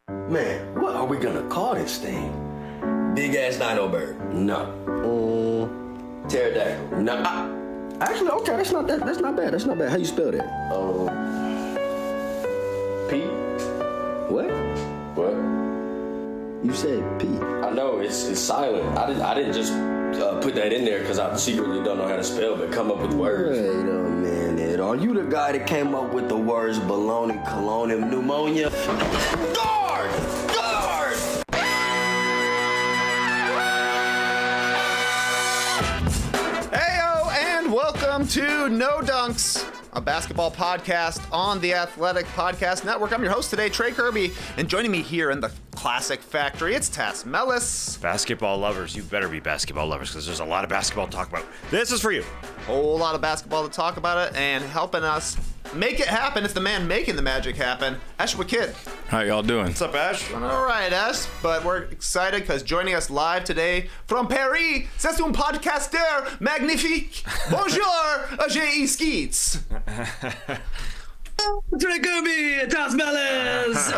Man, what are we gonna call this thing? Big ass dino bird. No. Pterodactyl. No. Actually, okay, that's not bad. That's not bad. How you spell that? P. What? What? You said P. I know it's silent. I didn't just put that in there because I secretly don't know how to spell, but come up with words. Wait a minute. Are you the guy that came up with the words baloney, colonium, pneumonia? Guard! Guard! Heyo, and welcome to No Dunks, a basketball podcast on the Athletic Podcast Network. I'm your host today, Trey Kirby, and joining me here in the Classic Factory, it's Tess Mellis. Basketball lovers, you better be basketball lovers because there's a lot of basketball to talk about. This is for you. Whole lot of basketball to talk about it, and helping us make it happen. It's the man making the magic happen, SGA Kid. How y'all doing? What's up, Ash? All right, Ash, but we're excited because joining us live today from Paris, c'est un podcasteur magnifique. Bonjour, J.E. Skeets. Trey Kirby, Tess Mellis,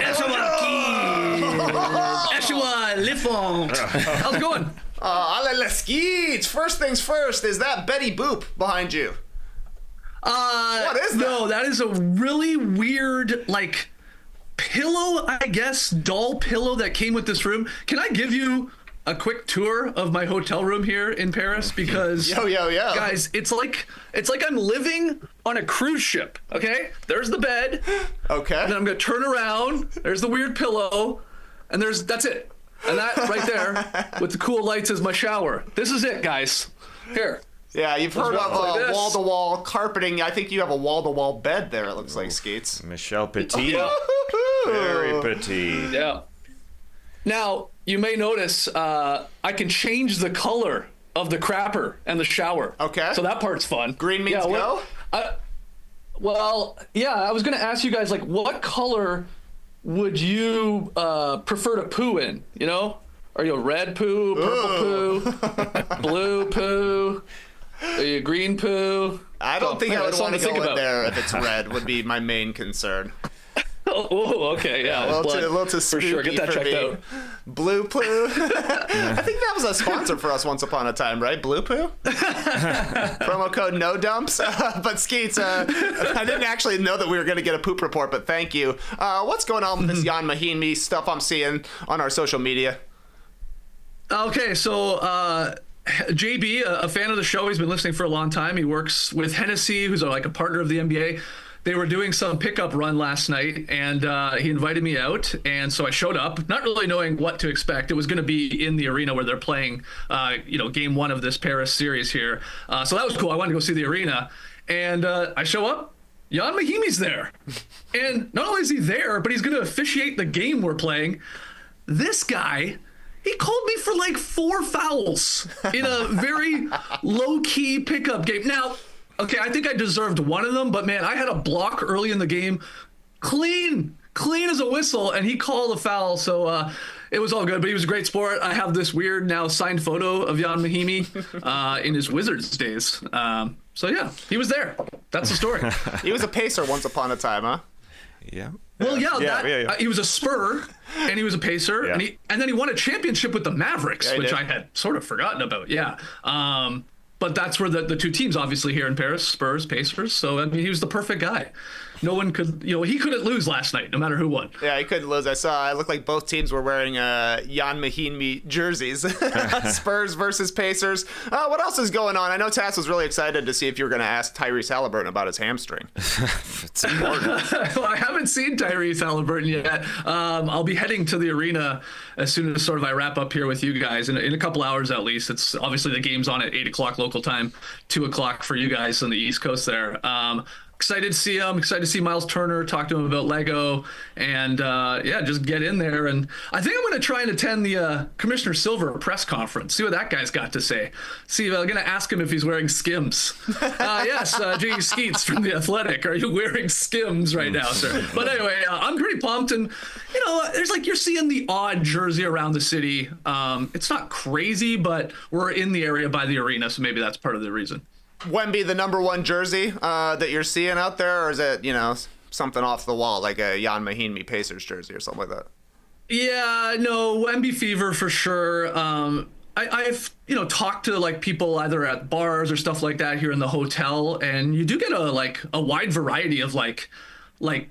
Eshua Lifon. How's it going? Les Skeets. First things first, is that Betty Boop behind you? What is that? No, that is a really weird, pillow, I guess, doll pillow that came with this room. Can I give you a quick tour of my hotel room here in Paris? Because, Yo. guys, it's like I'm living on a cruise ship, okay? There's the bed. Okay. And then I'm going to turn around. There's the weird pillow. And that's it. And that right there with the cool lights is my shower. This is it, guys. Here. Yeah, you've heard of this. wall-to-wall carpeting. I think you have a wall-to-wall bed there, it looks like, Skeets. Michelle Petit. Yeah. Very petite. Yeah. Now, you may notice I can change the color of the crapper and the shower. Okay. So that part's fun. Green means go? I was going to ask you guys, what color would you prefer to poo in, you know? Are you a red poo, purple poo, blue poo? Are you a green poo? I don't think I would want to go in about there if it's red, would be my main concern. Oh, okay, yeah. A little too for spooky sure. Get that for checked me. out. Blue Poo. I think that was a sponsor for us once upon a time, right? Blue Poo? Promo code No Dumps. But Skeets, I didn't actually know that we were going to get a poop report, but thank you. What's going on with this Jan Mahinmi stuff I'm seeing on our social media? Okay, so JB, a fan of the show, he's been listening for a long time. He works with Hennessy, who's a partner of the NBA. They were doing some pickup run last night, and he invited me out, and so I showed up, not really knowing what to expect. It was going to be in the arena where they're playing, game one of this Paris series here. So that was cool. I wanted to go see the arena, and I show up. Jan Mahimi's there, and not only is he there, but he's going to officiate the game we're playing. This guy, he called me for 4 fouls in a very low-key pickup game. Now, okay, I think I deserved one of them, but man, I had a block early in the game, clean as a whistle, and he called a foul, so it was all good, but he was a great sport. I have this weird now signed photo of Jan Mahimi in his Wizards days. So yeah, he was there. That's the story. He was a Pacer once upon a time, huh? Yeah. Well, Yeah. He was a Spur, and he was a Pacer, Yeah. and then he won a championship with the Mavericks, Yeah, which did. I had sort of forgotten about. Yeah. But that's where the two teams, obviously, here in Paris, Spurs, Pacers. So, I mean, he was the perfect guy. No one could, he couldn't lose last night, no matter who won. Yeah, he couldn't lose. I saw, it looked like both teams were wearing Jan Mahinmi jerseys. Spurs versus Pacers. What else is going on? I know Tass was really excited to see if you were going to ask Tyrese Halliburton about his hamstring. It's important. Well, I haven't seen Tyrese Halliburton yet. I'll be heading to the arena as soon as I wrap up here with you guys in a couple hours at least. It's obviously the game's on at 8 o'clock local time, 2 o'clock for you guys on the East Coast there. Excited to see him. Excited to see Miles Turner, talk to him about Lego, and just get in there. And I think I'm going to try and attend the Commissioner Silver press conference. See what that guy's got to say. See, I'm going to ask him if he's wearing Skims. Yes, J.E. Skeets from The Athletic. Are you wearing Skims right now, sir? But anyway, I'm pretty pumped. And, there's you're seeing the odd jersey around the city. It's not crazy, but we're in the area by the arena, so maybe that's part of the reason. Wemby, the number one jersey that you're seeing out there, or is it, something off the wall, like a Jan Mahinmi Pacers jersey or something like that? Yeah, no, Wemby fever for sure. I've talked to like people either at bars or stuff like that here in the hotel, and you do get a wide variety of like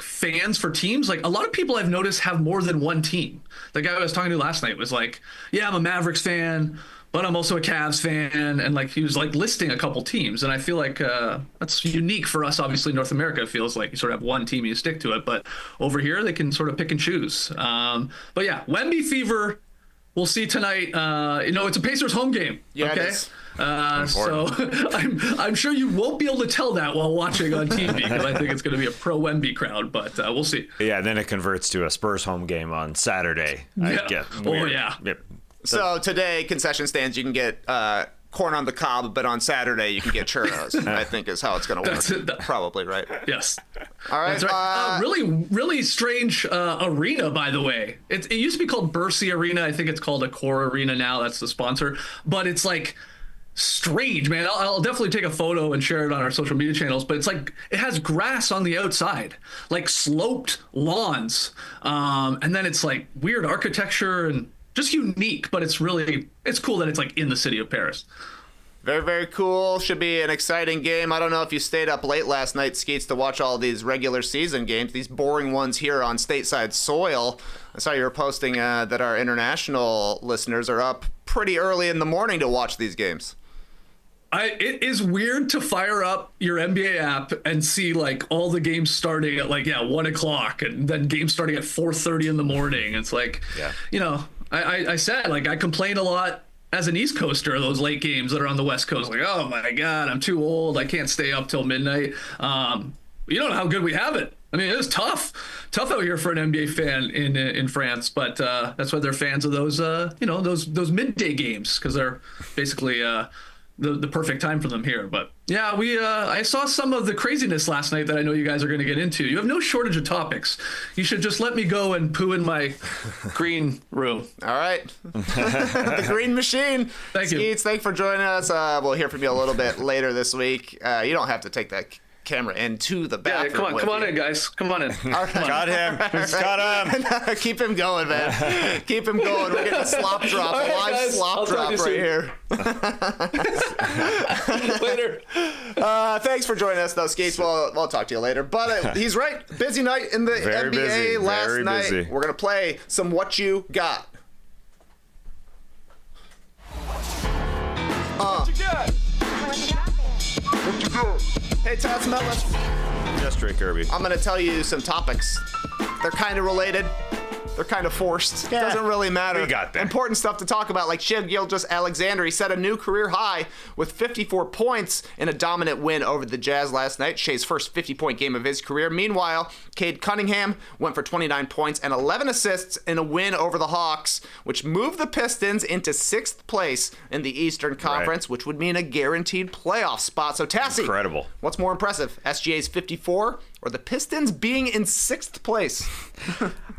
fans for teams. Like a lot of people I've noticed have more than one team. The guy I was talking to last night was like, yeah, I'm a Mavericks fan, but I'm also a Cavs fan, and like he was like listing a couple teams, and I feel like that's unique for us. Obviously, North America, it feels like you sort of have one team and you stick to it, but over here they can sort of pick and choose. But yeah, Wemby fever. We'll see tonight. It's a Pacers home game. Yeah, okay. It is. So I'm sure you won't be able to tell that while watching on TV because I think it's going to be a pro Wemby crowd, but we'll see. Yeah, and then it converts to a Spurs home game on Saturday. Yeah. Oh yeah. Yep. So today, concession stands, you can get corn on the cob, but on Saturday you can get churros. I think is how it's going to work. Probably right. Yes. All right. That's right. Really strange arena, by the way. It used to be called Bercy Arena. I think it's called Accor Arena now. That's the sponsor. But it's like strange, man. I'll definitely take a photo and share it on our social media channels. But it's like it has grass on the outside, like sloped lawns, and then it's like weird architecture and just unique. But it's cool that it's like in the city of Paris. Very, very cool. Should be an exciting game. I don't know if you stayed up late last night, Skeets, to watch all these regular season games, these boring ones here on stateside soil. I saw you were posting that our international listeners are up pretty early in the morning to watch these games. It is weird to fire up your NBA app and see like all the games starting at 1 o'clock and then games starting at 4:30 in the morning. It's like, I said, like, I complain a lot as an East Coaster of those late games that are on the West Coast. Like, oh my God, I'm too old. I can't stay up till midnight. You don't know how good we have it. I mean, it's tough out here for an NBA fan in France, but that's why they're fans of those, those midday games because they're basically the perfect time for them here. But yeah, I saw some of the craziness last night that I know you guys are going to get into. You have no shortage of topics. You should just let me go and poo in my green room. All right. The green machine. Thank you. Skeets, thanks for joining us. We'll hear from you a little bit later this week. You don't have to take that camera into the bathroom. Yeah, come on in, guys. Come on in. All right. Got him. Got him. Keep him going, man. Keep him going. We're getting a slop drop, a live guys. slop drop right here. Later. Thanks for joining us, though, Skeets. We'll talk to you later. But he's right. Busy night in the Very NBA busy. last Very night. busy. We're going to play some What You Got. What you got? Hey, Todd Smellis. Yes, Drake Kirby. I'm going to tell you some topics. They're kind of related. They're kind of forced. Yeah. Doesn't really matter. We got there. Important stuff to talk about, like Shai Gilgeous-Alexander. He set a new career high with 54 points in a dominant win over the Jazz last night. Shai's first 50-point game of his career. Meanwhile, Cade Cunningham went for 29 points and 11 assists in a win over the Hawks, which moved the Pistons into 6th place in the Eastern Conference, which would mean a guaranteed playoff spot. So, Tassie, Incredible. What's more impressive, SGA's 54 or the Pistons being in 6th place?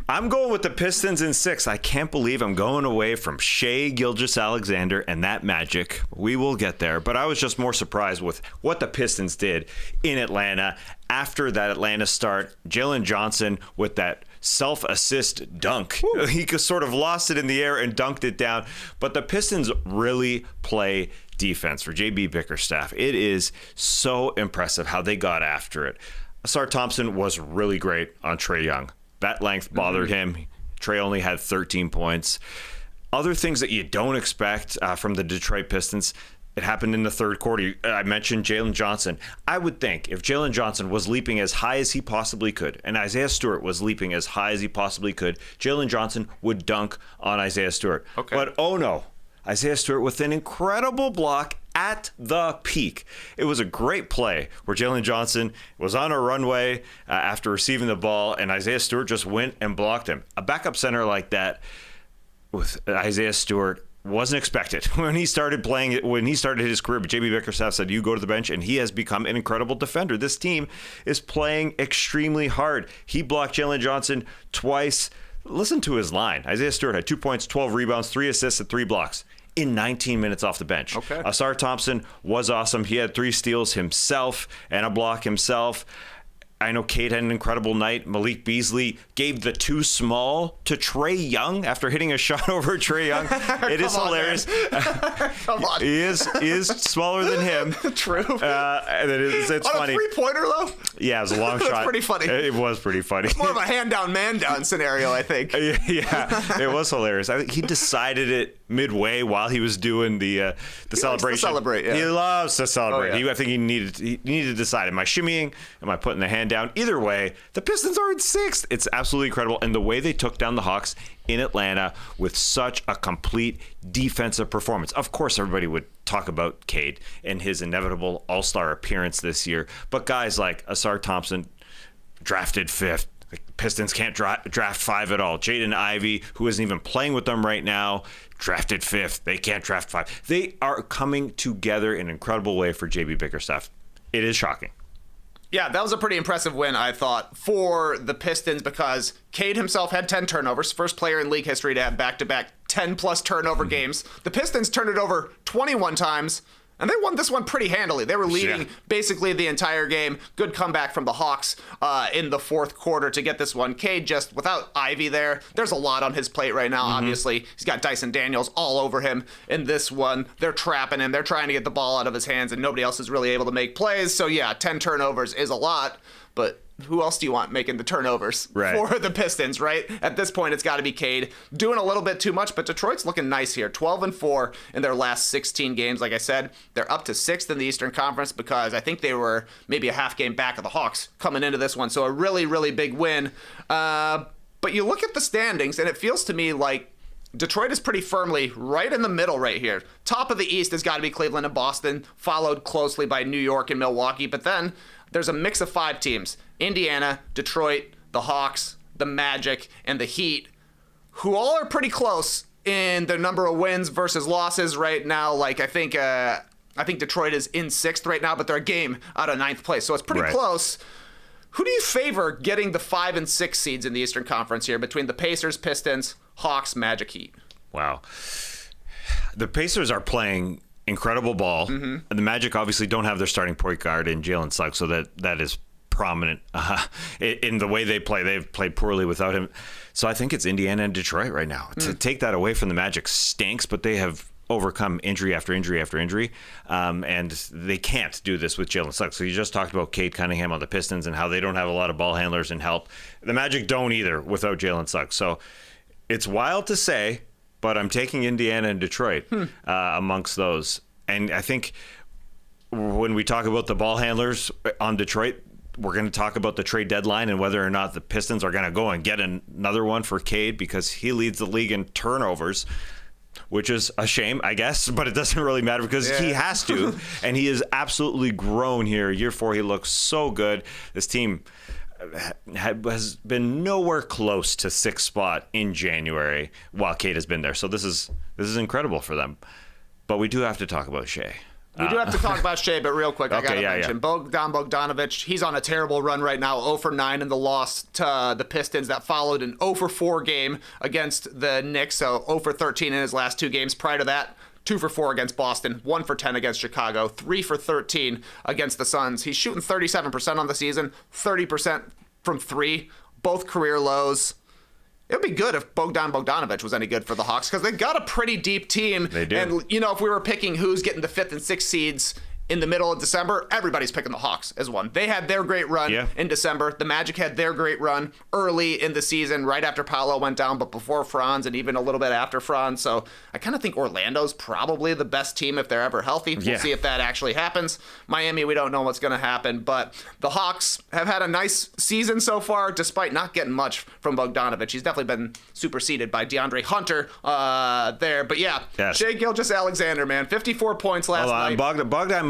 I'm going with the Pistons in 6. I can't believe I'm going away from Shai Gilgeous-Alexander and that magic. We will get there. But I was just more surprised with what the Pistons did in Atlanta after that Atlanta start. Jalen Johnson with that self-assist dunk. Woo. He sort of lost it in the air and dunked it down. But the Pistons really play defense for JB Bickerstaff. It is so impressive how they got after it. Asar Thompson was really great on Trae Young. That length bothered him. Trae only had 13 points. Other things that you don't expect from the Detroit Pistons, it happened in the third quarter. I mentioned Jalen Johnson. I would think if Jalen Johnson was leaping as high as he possibly could, and Isaiah Stewart was leaping as high as he possibly could, Jalen Johnson would dunk on Isaiah Stewart. Okay. But oh no, Isaiah Stewart with an incredible block at the peak. It was a great play where Jalen Johnson was on a runway after receiving the ball, and Isaiah Stewart just went and blocked him. A backup center like that with Isaiah Stewart wasn't expected when he started his career. But JB Bickerstaff said, you go to the bench, and he has become an incredible defender. This team is playing extremely hard. He blocked Jalen Johnson twice. Listen to his line. Isaiah Stewart had 2 points, 12 rebounds, 3 assists, and 3 blocks in 19 minutes off the bench. Okay. Asar Thompson was awesome. He had 3 steals himself and a block himself. I know Cade had an incredible night. Malik Beasley gave the too small to Trae Young after hitting a shot over Trae Young. It is hilarious. Come on. He is smaller than him. True. And it's On funny. a three-pointer, though? Yeah, it was a long shot. That's pretty funny. It was pretty funny. More of a hand-down, man-down scenario, I think. Yeah, it was hilarious. I think he decided it midway while he was doing the celebration. To celebrate, yeah. He loves to celebrate. Oh, yeah. I think he needed to decide: am I shimmying? Am I putting the hand down? Either way, the Pistons are in sixth. It's absolutely incredible, and the way they took down the Hawks in Atlanta with such a complete defensive performance. Of course, everybody would talk about Cade and his inevitable All-Star appearance this year, but guys like Asar Thompson, drafted fifth. The Pistons can't draft five at all. Jaden Ivey, who isn't even playing with them right now, drafted fifth. They can't draft five. They are coming together in an incredible way for JB Bickerstaff. It is shocking. Yeah, that was a pretty impressive win, I thought, for the Pistons because Cade himself had 10 turnovers, first player in league history to have back-to-back 10-plus turnover games. The Pistons turned it over 21 times, and they won this one pretty handily. They were leading basically the entire game. Good comeback from the Hawks in the fourth quarter to get this one. Cade just, without Ivy there, there's a lot on his plate right now, obviously. He's got Dyson Daniels all over him in this one. They're trapping him. They're trying to get the ball out of his hands, and nobody else is really able to make plays. So, yeah, 10 turnovers is a lot, but who else do you want making the turnovers for the Pistons, right? At this point, it's got to be Cade. Doing a little bit too much, but Detroit's looking nice here. 12-4 in their last 16 games. Like I said, they're up to 6th in the Eastern Conference because I think they were maybe a half game back of the Hawks coming into this one. So a really, really big win. But you look at the standings, and it feels to me like Detroit is pretty firmly right in the middle right here. Top of the East has got to be Cleveland and Boston, followed closely by New York and Milwaukee. But then there's a mix of 5 teams. Indiana, Detroit, the Hawks, the Magic, and the Heat, who all are pretty close in their number of wins versus losses right now. Like, I think Detroit is in 6th right now, but they're a game out of 9th place. So it's pretty close. Who do you favor getting the 5 and 6 seeds in the Eastern Conference here between the Pacers, Pistons, Hawks, Magic, Heat? Wow. The Pacers are playing incredible ball. And the Magic obviously don't have their starting point guard in Jalen Suggs, so that is prominent in the way they play. They've played poorly without him. So I think it's Indiana and Detroit right now. To take that away from the Magic stinks, but they have overcome injury after injury after injury, and they can't do this with Jalen Suggs. So you just talked about Cade Cunningham on the Pistons and how they don't have a lot of ball handlers and help. The Magic don't either without Jalen Suggs. So it's wild to say, but I'm taking Indiana and Detroit amongst those. And I think when we talk about the ball handlers on Detroit, we're going to talk about the trade deadline and whether or not the Pistons are going to go and get another one for Cade because he leads the league in turnovers, which is a shame, I guess, but it doesn't really matter because he has to, and he has absolutely grown here. Year 4, he looks so good. This team has been nowhere close to 6th spot in January while Cade has been there. So this is incredible for them. But we do have to talk about Shai. We do have to talk about Shai, but real quick, I got to mention yeah. Bogdanovic. He's on a terrible run right now, 0-for-9 in the loss to the Pistons. That followed an 0-for-4 game against the Knicks, so 0-for-13 in his last 2 games. Prior to that, 2-for-4 against Boston, 1-for-10 against Chicago, 3-for-13 against the Suns. He's shooting 37% on the season, 30% from 3, both career lows. It would be good if Bogdanovic was any good for the Hawks because they've got a pretty deep team. They do. And, if we were picking who's getting the 5th and 6th seeds in the middle of December, everybody's picking the Hawks as one. They had their great run in December. The Magic had their great run early in the season, right after Paolo went down, but before Franz and even a little bit after Franz. So I kind of think Orlando's probably the best team if they're ever healthy. We'll see if that actually happens. Miami, we don't know what's going to happen, but the Hawks have had a nice season so far, despite not getting much from Bogdanovic. He's definitely been superseded by DeAndre Hunter there. But Shai Gilgeous-Alexander, man, 54 points last night. Bogdan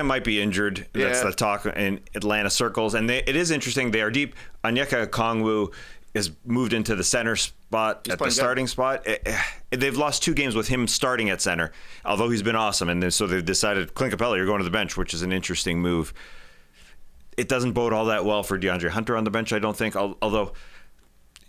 might be injured. That's the talk in Atlanta circles, and it is interesting. They are deep. Onyeka Okongwu is moved into the center spot at the starting spot. They've lost 2 games with him starting at center, although he's been awesome. And then so they've decided, Clint Capella, you're going to the bench, which is an interesting move. It doesn't bode all that well for DeAndre Hunter on the bench, I don't think. Although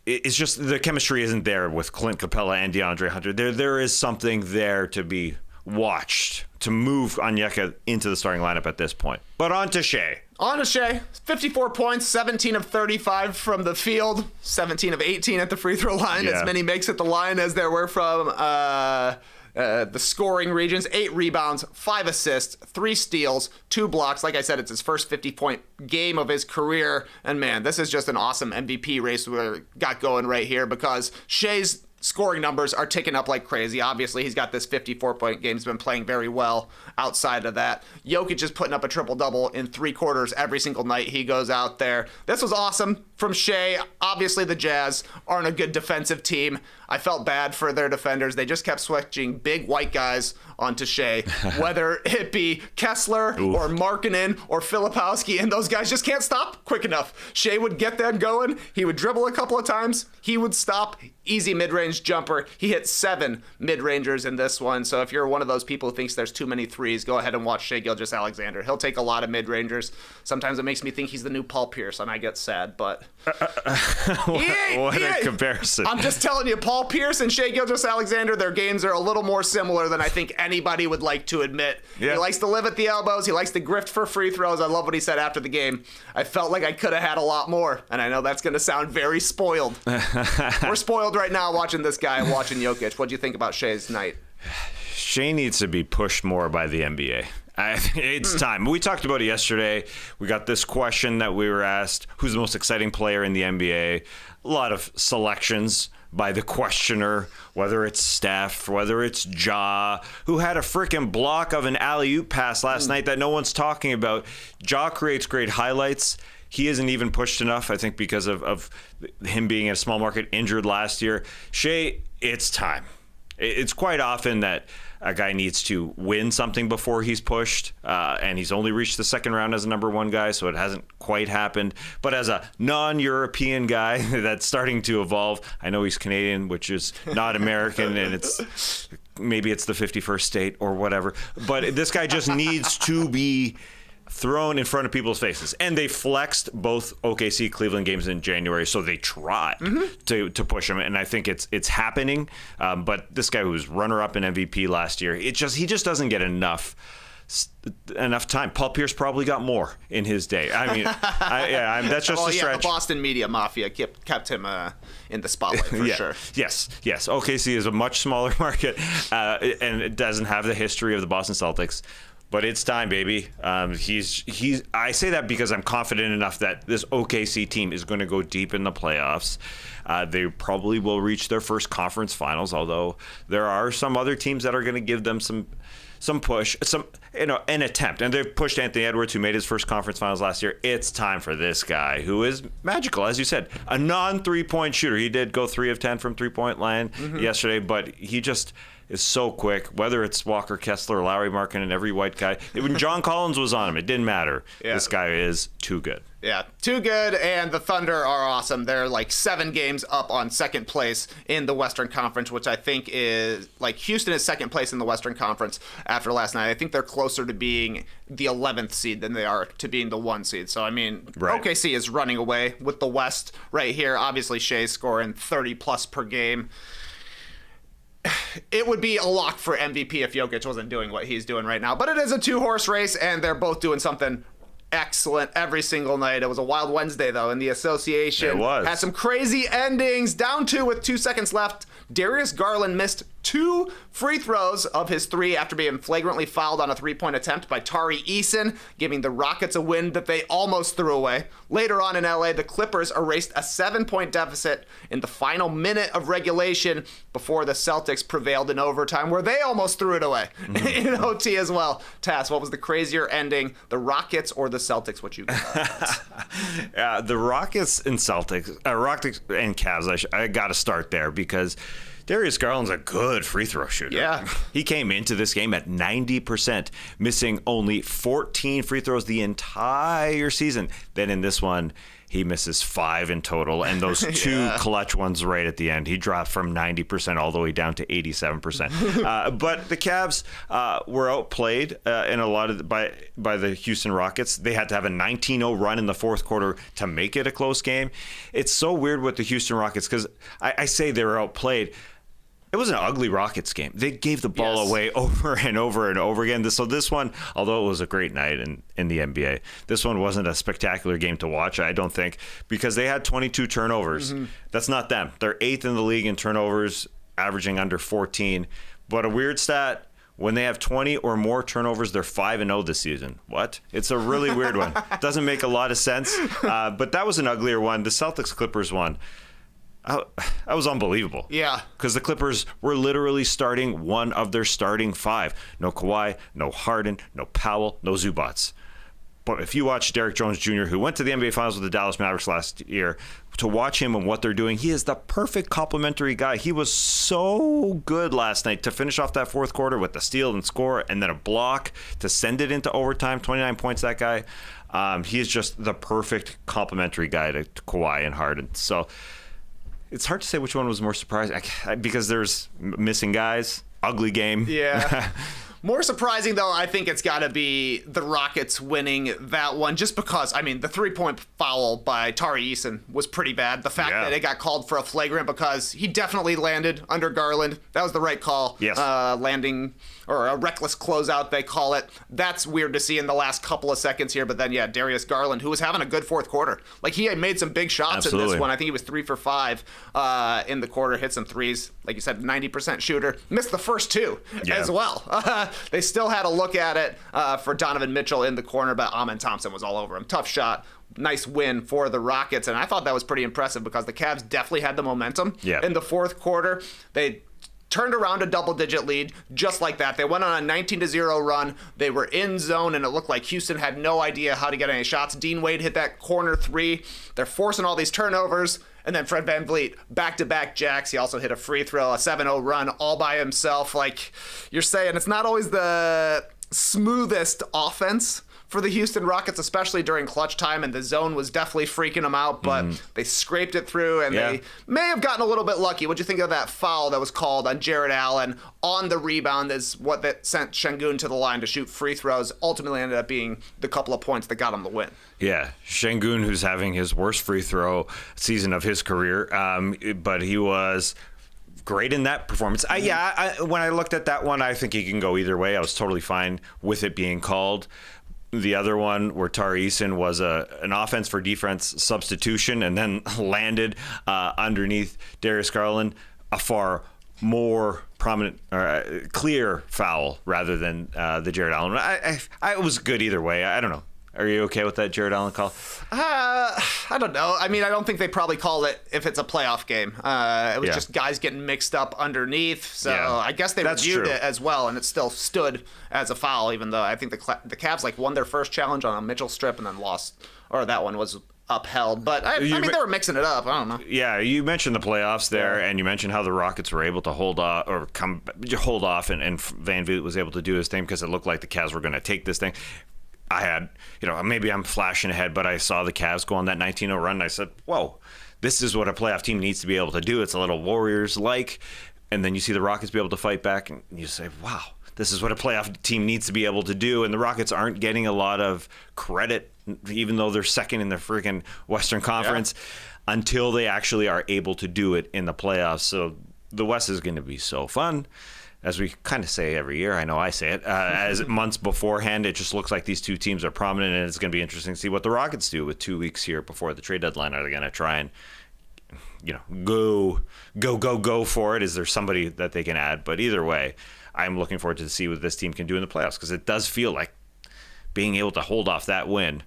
it's just the chemistry isn't there with Clint Capella and DeAndre Hunter. There is something there to be watched to move Onyeka into the starting lineup at this point. But on to Shai. On to Shai, 54 points, 17 of 35 from the field, 17 of 18 at the free throw line, as many makes at the line as there were from the scoring regions. 8 rebounds, 5 assists, 3 steals, 2 blocks. Like I said, it's his first 50-point game of his career. And man, this is just an awesome MVP race we got going right here, because Shai's scoring numbers are ticking up like crazy. Obviously, he's got this 54-point game. He's been playing very well outside of that. Jokic is putting up a triple-double in 3 quarters every single night he goes out there. This was awesome from Shai. Obviously, the Jazz aren't a good defensive team. I felt bad for their defenders. They just kept switching big white guys onto Shai, whether it be Kessler or Markkanen or Filipowski, and those guys just can't stop quick enough. Shai would get them going. He would dribble a couple of times. He would stop. Easy mid-range jumper. He hit 7 mid-rangers in this one. So if you're one of those people who thinks there's too many threes, go ahead and watch Shai Gilgeous-Alexander. He'll take a lot of mid-rangers. Sometimes it makes me think he's the new Paul Pierce, and I get sad, but what a comparison. I'm just telling you, Paul Pierce and Shai Gilgeous-Alexander, their games are a little more similar than I think anybody would like to admit. He likes to live at the elbows. He likes to grift for free throws. I love what he said after the game. I felt like I could have had a lot more, and I know that's going to sound very spoiled. We're spoiled right now watching this guy and watching Jokic. What do you think about Shai's night? Shai needs to be pushed more by the NBA. It's time. We talked about it yesterday. We got this question that we were asked, who's the most exciting player in the NBA? A lot of selections by the questioner, whether it's Steph, whether it's Ja, who had a freaking block of an alley-oop pass last night that no one's talking about. Ja creates great highlights. He isn't even pushed enough, I think, because of him being in a small market, injured last year. Shai, it's time. It's quite often that a guy needs to win something before he's pushed, and he's only reached the second round as a number 1 guy, so it hasn't quite happened. But as a non-European guy that's starting to evolve, I know he's Canadian, which is not American, and maybe it's the 51st state or whatever, but this guy just needs to be thrown in front of people's faces. And they flexed both OKC Cleveland games in January, so they tried to push him, and I think it's happening. But this guy who was runner-up in MVP last year, he just doesn't get enough time. Paul Pierce probably got more in his day. I mean, that's just a stretch. The Boston media mafia kept him in the spotlight for sure. Yes. OKC is a much smaller market, and it doesn't have the history of the Boston Celtics. But it's time, baby. I say that because I'm confident enough that this OKC team is going to go deep in the playoffs. They probably will reach their first conference finals, although there are some other teams that are going to give them some push, an attempt. And they've pushed Anthony Edwards, who made his first conference finals last year. It's time for this guy, who is magical, as you said, a non-3-point shooter. He did go 3 of 10 from 3-point line yesterday, but he just is so quick, whether it's Walker Kessler, Lowry Markkanen, every white guy. When John Collins was on him, it didn't matter. This guy is too good. Yeah, too good, and the Thunder are awesome. They're like 7 games up on second place in the Western Conference, which I think is, like, Houston is second place in the Western Conference after last night. I think they're closer to being the 11th seed than they are to being the 1 seed. So, I mean, OKC is running away with the West right here. Obviously, Shai's scoring 30-plus per game. It would be a lock for MVP if Jokic wasn't doing what he's doing right now. But it is a 2-horse race, and they're both doing something excellent every single night. It was a wild Wednesday, though, in the association. It was. Had some crazy endings. Down 2 with 2 seconds left. Darius Garland missed 2 free throws of his 3 after being flagrantly fouled on a 3-point attempt by Tari Eason, giving the Rockets a win that they almost threw away. Later on in LA, the Clippers erased a 7-point deficit in the final minute of regulation before the Celtics prevailed in overtime, where they almost threw it away in OT as well. Tass, what was the crazier ending, the Rockets or the Celtics? What you got? The Rockets and Celtics, Rockets and Cavs, I got to start there because Darius Garland's a good free throw shooter. Yeah. He came into this game at 90%, missing only 14 free throws the entire season. Then in this one, he misses 5 in total, and those 2 clutch ones right at the end. He dropped from 90% all the way down to 87%. But the Cavs were outplayed in a lot of by the Houston Rockets. They had to have a 19-0 run in the fourth quarter to make it a close game. It's so weird with the Houston Rockets because I say they were outplayed. It was an ugly Rockets game. They gave the ball Yes. away over and over and over again. So this one, although it was a great night in the NBA, this one wasn't a spectacular game to watch, I don't think, because they had 22 turnovers. That's not them. They're 8th in the league in turnovers, averaging under 14. But a weird stat, when they have 20 or more turnovers, they're 5-0 this season. What? It's a really weird one. Doesn't make a lot of sense. But that was an uglier one. The Celtics-Clippers one, that was unbelievable. Yeah. Because the Clippers were literally starting one of their starting 5. No Kawhi, no Harden, no Powell, no Zubats. But if you watch Derrick Jones Jr., who went to the NBA Finals with the Dallas Mavericks last year, to watch him and what they're doing, he is the perfect complementary guy. He was so good last night to finish off that fourth quarter with the steal and score and then a block to send it into overtime. 29 points, that guy. He is just the perfect complementary guy to Kawhi and Harden. So it's hard to say which one was more surprising because there's missing guys, ugly game. Yeah. More surprising, though, I think it's got to be the Rockets winning that one, just because, I mean, the 3-point foul by Tari Eason was pretty bad. The fact that it got called for a flagrant because he definitely landed under Garland. That was the right call. Yes. Landing, or a reckless closeout, they call it. That's weird to see in the last couple of seconds here. But then, yeah, Darius Garland, who was having a good fourth quarter. Like, he had made some big shots in this one. I think he was 3 for 5 in the quarter, hit some threes. Like you said, 90% shooter. Missed the first 2 as well. They still had a look at it for Donovan Mitchell in the corner, but Amen Thompson was all over him. Tough shot. Nice win for the Rockets, and I thought that was pretty impressive because the Cavs definitely had the momentum in the fourth quarter. They turned around a double-digit lead just like that. They went on a 19-0 run. They were in zone, and it looked like Houston had no idea how to get any shots. Dean Wade hit that corner 3. They're forcing all these turnovers. And then Fred VanVleet, back-to-back jacks. He also hit a free throw, a 7-0 run all by himself. Like you're saying, it's not always the smoothest offense for the Houston Rockets, especially during clutch time, and the zone was definitely freaking them out, but they scraped it through, and they may have gotten a little bit lucky. What'd you think of that foul that was called on Jared Allen on the rebound is what that sent Şengün to the line to shoot free throws, ultimately ended up being the couple of points that got him the win. Yeah, Şengün, who's having his worst free throw season of his career, but he was great in that performance. When I looked at that one, I think he can go either way. I was totally fine with it being called. The other one where Tari Eason was an offense for defense substitution and then landed underneath Darius Garland, a far more prominent, clear foul rather than the Jared Allen. I was good either way. I don't know. Are you okay with that Jared Allen call? I don't know. I mean, I don't think they probably call it if it's a playoff game. It was just guys getting mixed up underneath. So I guess they reviewed it as well, and it still stood as a foul, even though I think the Cavs won their first challenge on a Mitchell strip and then lost. Or that one was upheld. But I mean, they were mixing it up. I don't know. Yeah, you mentioned the playoffs there, and you mentioned how the Rockets were able to hold off, and VanVleet was able to do his thing because it looked like the Cavs were going to take this thing. I had, maybe I'm flashing ahead, but I saw the Cavs go on that 19-0 run, and I said, whoa, this is what a playoff team needs to be able to do. It's a little Warriors-like. And then you see the Rockets be able to fight back, and you say, wow, this is what a playoff team needs to be able to do. And the Rockets aren't getting a lot of credit, even though they're second in the freaking Western Conference, until they actually are able to do it in the playoffs. So the West is going to be so fun. As we kind of say every year, I know I say it, as months beforehand, it just looks like these two teams are prominent, and it's going to be interesting to see what the Rockets do with 2 weeks here before the trade deadline. Are they going to try and, go for it? Is there somebody that they can add? But either way, I'm looking forward to see what this team can do in the playoffs, because it does feel like being able to hold off that win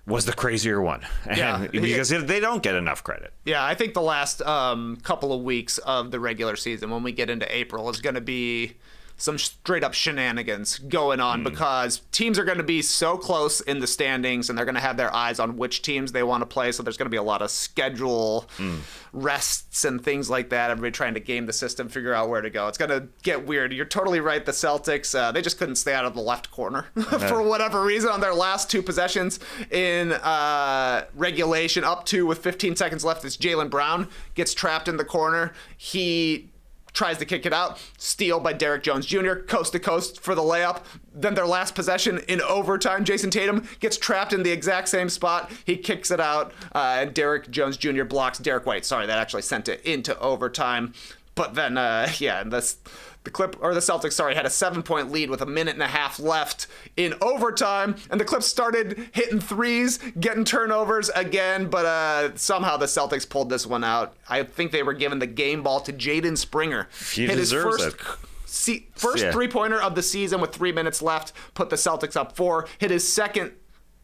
was the crazier one. Because they don't get enough credit. Yeah, I think the last couple of weeks of the regular season, when we get into April, is going to be some straight up shenanigans going on because teams are going to be so close in the standings, and they're going to have their eyes on which teams they want to play. So there's going to be a lot of schedule rests and things like that. Everybody trying to game the system, figure out where to go. It's going to get weird. You're totally right. The Celtics, they just couldn't stay out of the left corner for whatever reason on their last 2 possessions in regulation, up to with 15 seconds left. It's Jaylen Brown gets trapped in the corner. He tries to kick it out, steal by Derrick Jones Jr., coast to coast for the layup. Then their last possession in overtime, Jason Tatum gets trapped in the exact same spot. He kicks it out, and Derrick Jones Jr. blocks Derek White. Sorry, that actually sent it into overtime. But then, the Celtics, had a 7-point lead with a minute and a half left in overtime, and the Clips started hitting threes, getting turnovers again, but somehow the Celtics pulled this one out. I think they were giving the game ball to Jaden Springer. He deserves it. First three-pointer of the season with 3 minutes left, put the Celtics up 4. Hit his second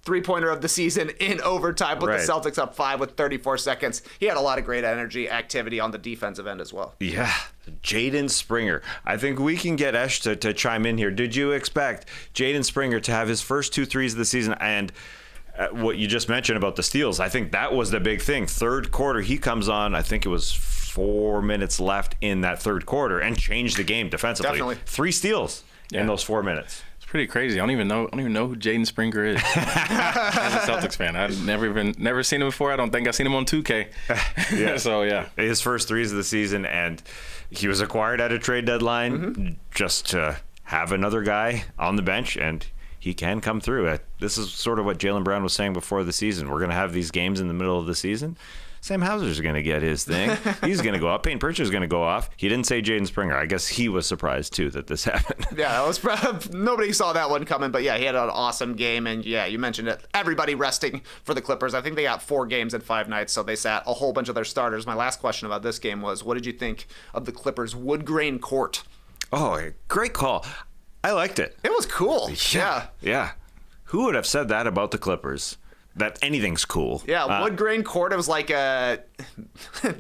three-pointer of the season in overtime, put the Celtics up 5 with 34 seconds. He had a lot of great energy, activity on the defensive end as well. Yeah, Jaden Springer. I think we can get Esh to chime in here. Did you expect Jaden Springer to have his first 2 threes of the season? And what you just mentioned about the steals, I think that was the big thing. Third quarter, he comes on, I think it was 4 minutes left in that third quarter, and changed the game defensively. Definitely. 3 steals in those 4 minutes. Pretty crazy. I don't even know who Jaden Springer is. As a Celtics fan, I've never seen him before. I don't think I've seen him on 2K. Yeah. So yeah, his first threes of the season, and he was acquired at a trade deadline just to have another guy on the bench, and he can come through. This is sort of what Jaylen Brown was saying before the season. We're going to have these games in the middle of the season. Sam Hauser's going to get his thing. He's going to go up. Payne Pritchard's going to go off. He didn't say Jaden Springer. I guess he was surprised, too, that this happened. Yeah, nobody saw that one coming, but yeah, he had an awesome game, and yeah, you mentioned it. Everybody resting for the Clippers. I think they got 4 games in 5 nights, so they sat a whole bunch of their starters. My last question about this game was, what did you think of the Clippers' wood grain court? Oh, great call. I liked it. It was cool. Yeah. Who would have said that about the Clippers? That anything's cool. Yeah, wood grain court. It was like a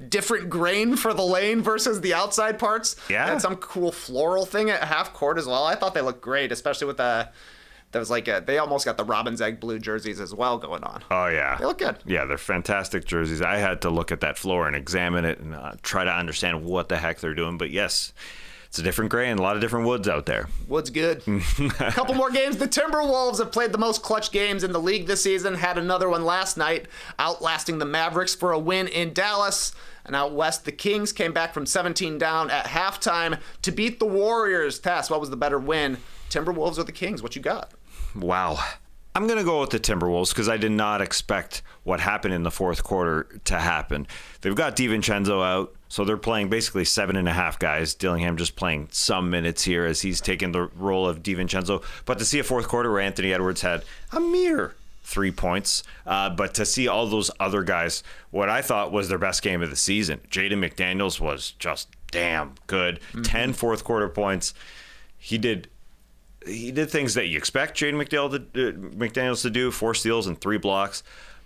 different grain for the lane versus the outside parts. Yeah. And some cool floral thing at half court as well. I thought they looked great, especially with they almost got the robin's egg blue jerseys as well going on. Oh, yeah. They look good. Yeah, they're fantastic jerseys. I had to look at that floor and examine it and try to understand what the heck they're doing. But yes, it's a different grain, a lot of different woods out there. Wood's good. A couple more games. The Timberwolves have played the most clutch games in the league this season. Had another one last night, outlasting the Mavericks for a win in Dallas. And out west, the Kings came back from 17 down at halftime to beat the Warriors. Tass, what was the better win? Timberwolves or the Kings? What you got? Wow. I'm going to go with the Timberwolves because I did not expect what happened in the fourth quarter to happen. They've got DiVincenzo out, so they're playing basically 7.5 guys. Dillingham just playing some minutes here as he's taking the role of DiVincenzo. But to see a fourth quarter where Anthony Edwards had a mere 3 points, but to see all those other guys, what I thought was their best game of the season. Jaden McDaniels was just damn good. 10 fourth quarter points. He did things that you expect Jaden McDaniels to do, 4 steals and 3 blocks.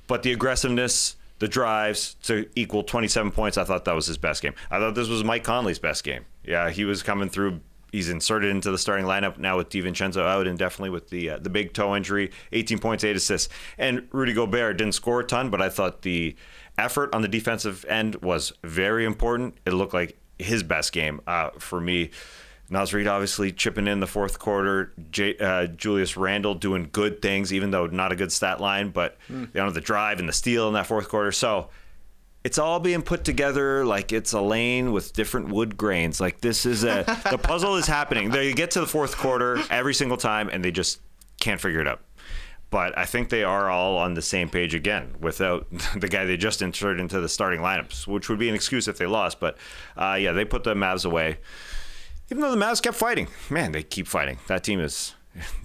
But the aggressiveness, the drives to equal 27 points, I thought that was his best game. I thought this was Mike Conley's best game. Yeah, he was coming through. He's inserted into the starting lineup now with DiVincenzo out and definitely with the big toe injury, 18 points, 8 assists. And Rudy Gobert didn't score a ton, but I thought the effort on the defensive end was very important. It looked like his best game for me. Naz Reid obviously chipping in the fourth quarter. Julius Randle doing good things, even though not a good stat line, but the drive and the steal in that fourth quarter. So it's all being put together like it's a lane with different wood grains. Like this is the puzzle is happening. They get to the fourth quarter every single time, and they just can't figure it out. But I think they are all on the same page again without the guy they just inserted into the starting lineups, which would be an excuse if they lost. But they put the Mavs away. Even though the Mavs kept fighting. Man, they keep fighting. That team is,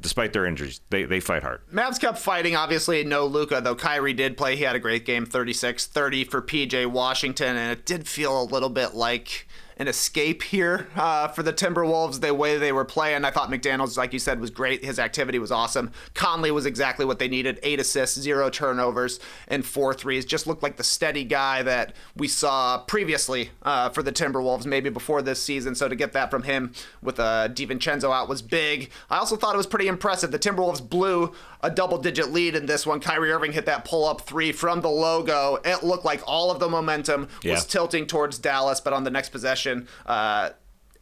despite their injuries, they fight hard. Mavs kept fighting. Obviously, no Luka, though Kyrie did play. He had a great game, 36-30 for P.J. Washington, and it did feel a little bit like an escape here for the Timberwolves, the way they were playing. I thought McDaniels, like you said, was great. His activity was awesome. Conley was exactly what they needed. 8 assists, 0 turnovers, and 4 threes. Just looked like the steady guy that we saw previously for the Timberwolves, maybe before this season. So to get that from him with DiVincenzo out was big. I also thought it was pretty impressive. The Timberwolves blew a double-digit lead in this one. Kyrie Irving hit that pull-up 3 from the logo. It looked like all of the momentum was tilting towards Dallas, but on the next possession,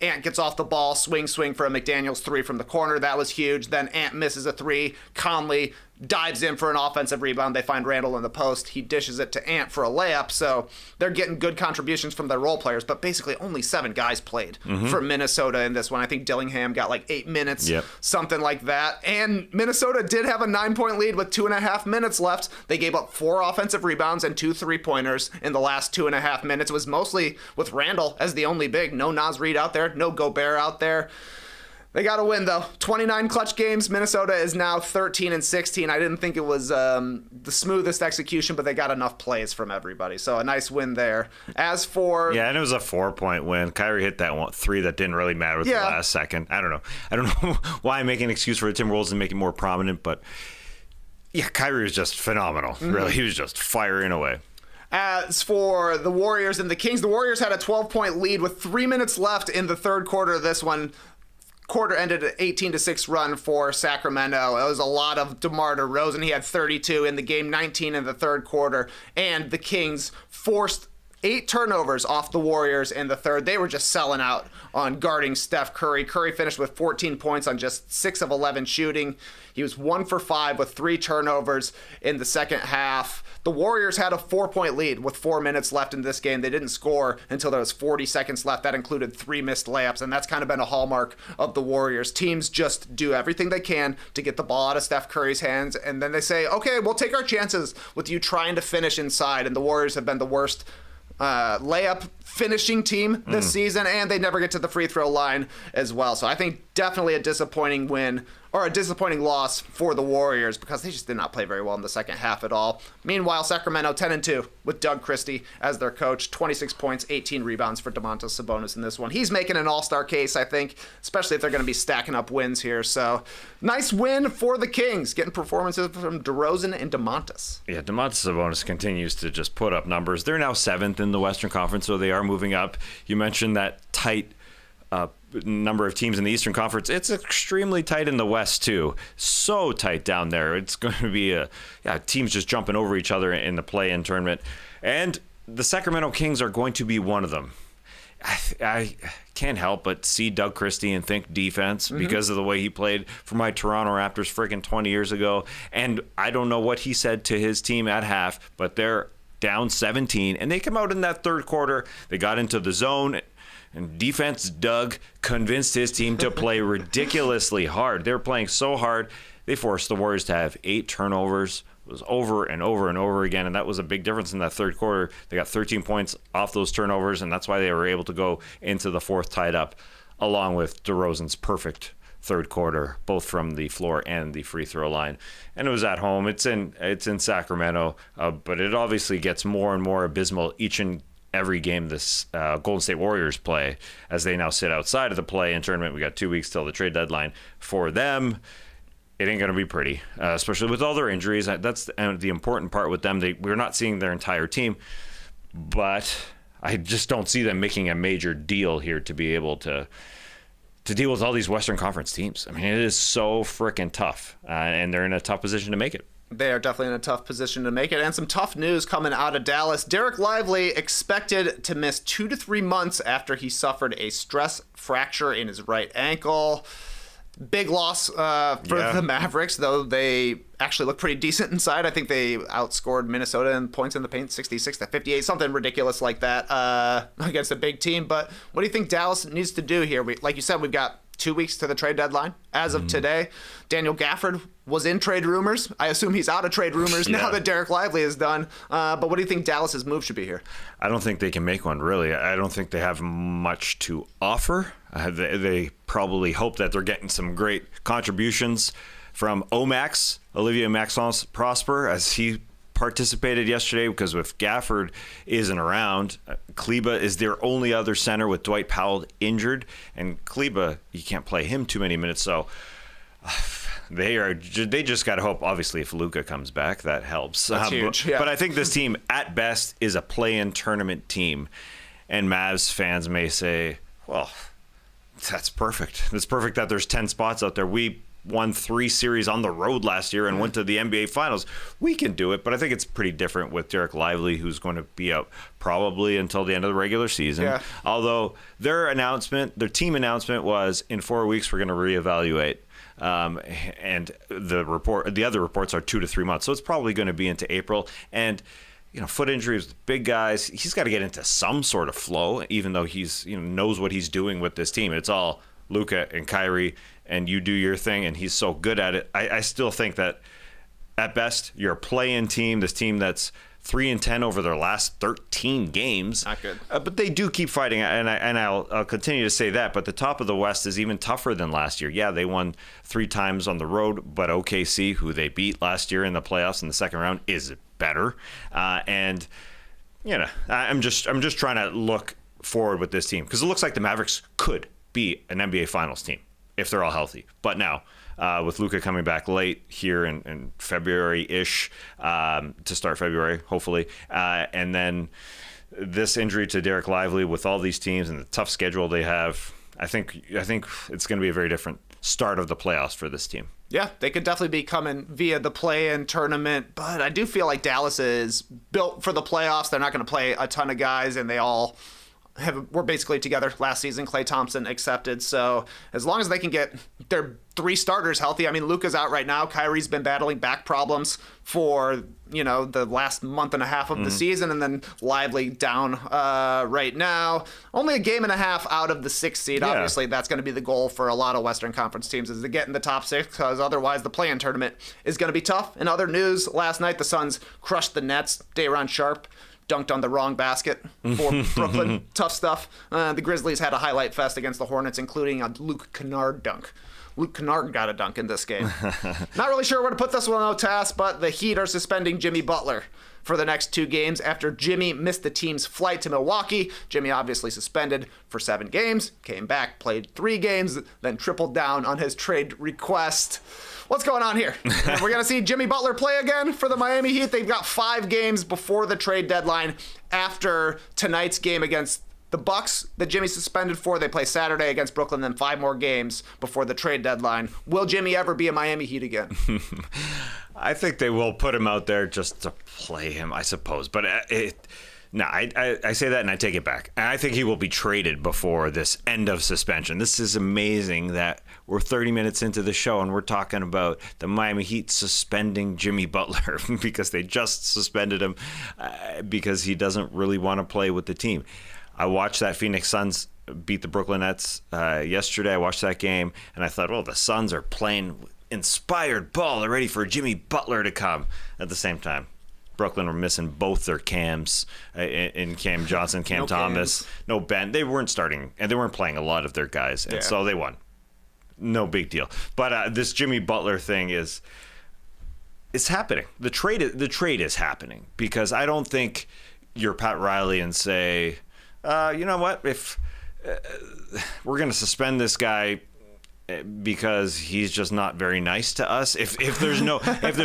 Ant gets off the ball, swing for a McDaniels 3 from the corner. That was huge. Then Ant misses a 3. Conley dives in for an offensive rebound. They find Randall in the post. He dishes it to Ant for a layup. So they're getting good contributions from their role players, but basically only 7 guys played for Minnesota in this one. I think Dillingham got like 8 minutes, something like that. And Minnesota did have a 9-point lead with 2.5 minutes left. They gave up 4 offensive rebounds and 2 3-pointers in the last 2.5 minutes. It was mostly with Randall as the only big. No Naz Reid out there, no Gobert out there. They got to win, though. 29 clutch games. Minnesota is now 13-16. I didn't think it was the smoothest execution, but they got enough plays from everybody. So a nice win there. As for... Yeah, and it was a 4-point win. Kyrie hit that 3 that didn't really matter with the last second. I don't know why I'm making an excuse for the Timberwolves and make it more prominent, but yeah, Kyrie was just phenomenal. Really, he was just firing away. As for the Warriors and the Kings, the Warriors had a 12-point lead with 3 minutes left in the third quarter of this one. Quarter ended an 18-6 run for Sacramento. It was a lot of DeMar DeRozan. He had 32 in the game, 19 in the third quarter. And the Kings forced 8 turnovers off the Warriors in the third. They were just selling out on guarding Steph Curry. Curry finished with 14 points on just 6 of 11 shooting. He was 1 for 5 with 3 turnovers in the second half. The Warriors had a 4-point lead with 4 minutes left in this game. They didn't score until there was 40 seconds left. That included 3 missed layups, and that's kind of been a hallmark of the Warriors. Teams just do everything they can to get the ball out of Steph Curry's hands, and then they say, okay, we'll take our chances with you trying to finish inside, and the Warriors have been the worst layup finishing team this season, and they never get to the free throw line as well. So I think definitely a disappointing win, or a disappointing loss for the Warriors, because they just did not play very well in the second half at all. Meanwhile, Sacramento 10-2 with Doug Christie as their coach. 26 points, 18 rebounds for Domantas Sabonis in this one. He's making an all-star case, I think, especially if they're going to be stacking up wins here. So nice win for the Kings, getting performances from DeRozan and Domantas. Yeah, Domantas Sabonis continues to just put up numbers. They're now 7th in the Western Conference, so they are moving up. You mentioned that tight number of teams in the Eastern Conference. It's extremely tight in the West too. So tight down there. It's going to be teams just jumping over each other in the play-in tournament. And the Sacramento Kings are going to be one of them. I can't help but see Doug Christie and think defense because of the way he played for my Toronto Raptors freaking 20 years ago. And I don't know what he said to his team at half, but they're down 17, and they come out in that third quarter. They got into the zone, and defense Doug convinced his team to play ridiculously hard. They were playing so hard, they forced the Warriors to have 8 turnovers. It was over and over and over again, and that was a big difference in that third quarter. They got 13 points off those turnovers, and that's why they were able to go into the fourth tied up, along with DeRozan's perfect third quarter, both from the floor and the free throw line. And it was at home. It's in Sacramento, but it obviously gets more and more abysmal each and every game this Golden State Warriors play, as they now sit outside of the play-in tournament. We got 2 weeks till the trade deadline for them. It ain't going to be pretty, especially with all their injuries. That's the important part with them. We're not seeing their entire team, but I just don't see them making a major deal here to be able to deal with all these Western Conference teams. I mean, it is so freaking tough, and they're in a tough position to make it. They are definitely in a tough position to make it. And some tough news coming out of Dallas. Derek Lively expected to miss 2 to 3 months after he suffered a stress fracture in his right ankle. Big loss for the Mavericks, though they actually look pretty decent inside. I think they outscored Minnesota in points in the paint, 66-58, something ridiculous like that against a big team. But what do you think Dallas needs to do here? Like you said, we've got 2 weeks to the trade deadline. As of today, Daniel Gafford was in trade rumors. I assume he's out of trade rumors now that Derek Lively is done. But what do you think Dallas's move should be here? I don't think they can make one, really. I don't think they have much to offer. They probably hope that they're getting some great contributions from Omax, Olivier Maxence Prosper, as he participated yesterday, because if Gafford isn't around, Kleba is their only other center with Dwight Powell injured, and Kleba, you can't play him too many minutes, so they just got to hope. Obviously, if Luka comes back, that helps. That's huge. But I think this team at best is a play-in tournament team, and Mavs fans may say, well, that's perfect. It's perfect that there's 10 spots out there. We won 3 series on the road last year and went to the NBA Finals. We can do it, but I think it's pretty different with Derek Lively, who's going to be out probably until the end of the regular season. Yeah. Although their team announcement was in 4 weeks we're going to reevaluate. And the other reports are 2 to 3 months. So it's probably going to be into April. And foot injuries, big guys, he's got to get into some sort of flow, even though he's knows what he's doing with this team. It's all Luka and Kyrie, and you do your thing, and he's so good at it. I still think that at best you're a play-in team, this team that's 3-10 over their last 13 games. Not good. But they do keep fighting, and I'll continue to say that. But the top of the West is even tougher than last year. Yeah, they won 3 times on the road, but OKC, who they beat last year in the playoffs in the second round, is better. I'm just trying to look forward with this team, because it looks like the Mavericks could be an NBA Finals team if they're all healthy. But now, with Luka coming back late here in February-ish, to start February, hopefully, and then this injury to Derek Lively with all these teams and the tough schedule they have, I think it's going to be a very different start of the playoffs for this team. Yeah, they could definitely be coming via the play-in tournament, but I do feel like Dallas is built for the playoffs. They're not going to play a ton of guys, and they all were basically together last season, Klay Thompson accepted. So as long as they can get their 3 starters healthy, I mean, Luka's out right now. Kyrie's been battling back problems for, the last month and a half of the season, and then Lively down right now. Only a game and a half out of the 6th seed. Yeah. Obviously, that's going to be the goal for a lot of Western Conference teams, is to get in the top 6, because otherwise the play-in tournament is going to be tough. In other news, last night the Suns crushed the Nets. Day'Ron Sharpe dunked on the wrong basket for Brooklyn. Tough stuff. The Grizzlies had a highlight fest against the Hornets, including a Luke Kennard dunk. Luke Kennard got a dunk in this game. Not really sure where to put this one out, Tass, but the Heat are suspending Jimmy Butler for the next 2 games after Jimmy missed the team's flight to Milwaukee. Jimmy obviously suspended for 7 games, came back, played 3 games, then tripled down on his trade request. What's going on here? We're going to see Jimmy Butler play again for the Miami Heat. They've got 5 games before the trade deadline after tonight's game against the Bucks that Jimmy suspended for. They play Saturday against Brooklyn, then 5 more games before the trade deadline. Will Jimmy ever be a Miami Heat again? I think they will put him out there just to play him, I suppose. But I say that and I take it back. I think he will be traded before this end of suspension. This is amazing that we're 30 minutes into the show and we're talking about the Miami Heat suspending Jimmy Butler because they just suspended him because he doesn't really want to play with the team. I watched that Phoenix Suns beat the Brooklyn Nets yesterday. I watched that game and I thought, the Suns are playing inspired ball. They're ready for Jimmy Butler to come. At the same time, Brooklyn were missing both their Cams in Cam Johnson, Cam Thomas, no Ben. They weren't starting, and they weren't playing a lot of their guys, and so they won. No big deal. But this Jimmy Butler thing it's happening. The trade is happening, because I don't think you're Pat Riley and say, you know what, if we're going to suspend this guy because he's just not very nice to us. If there's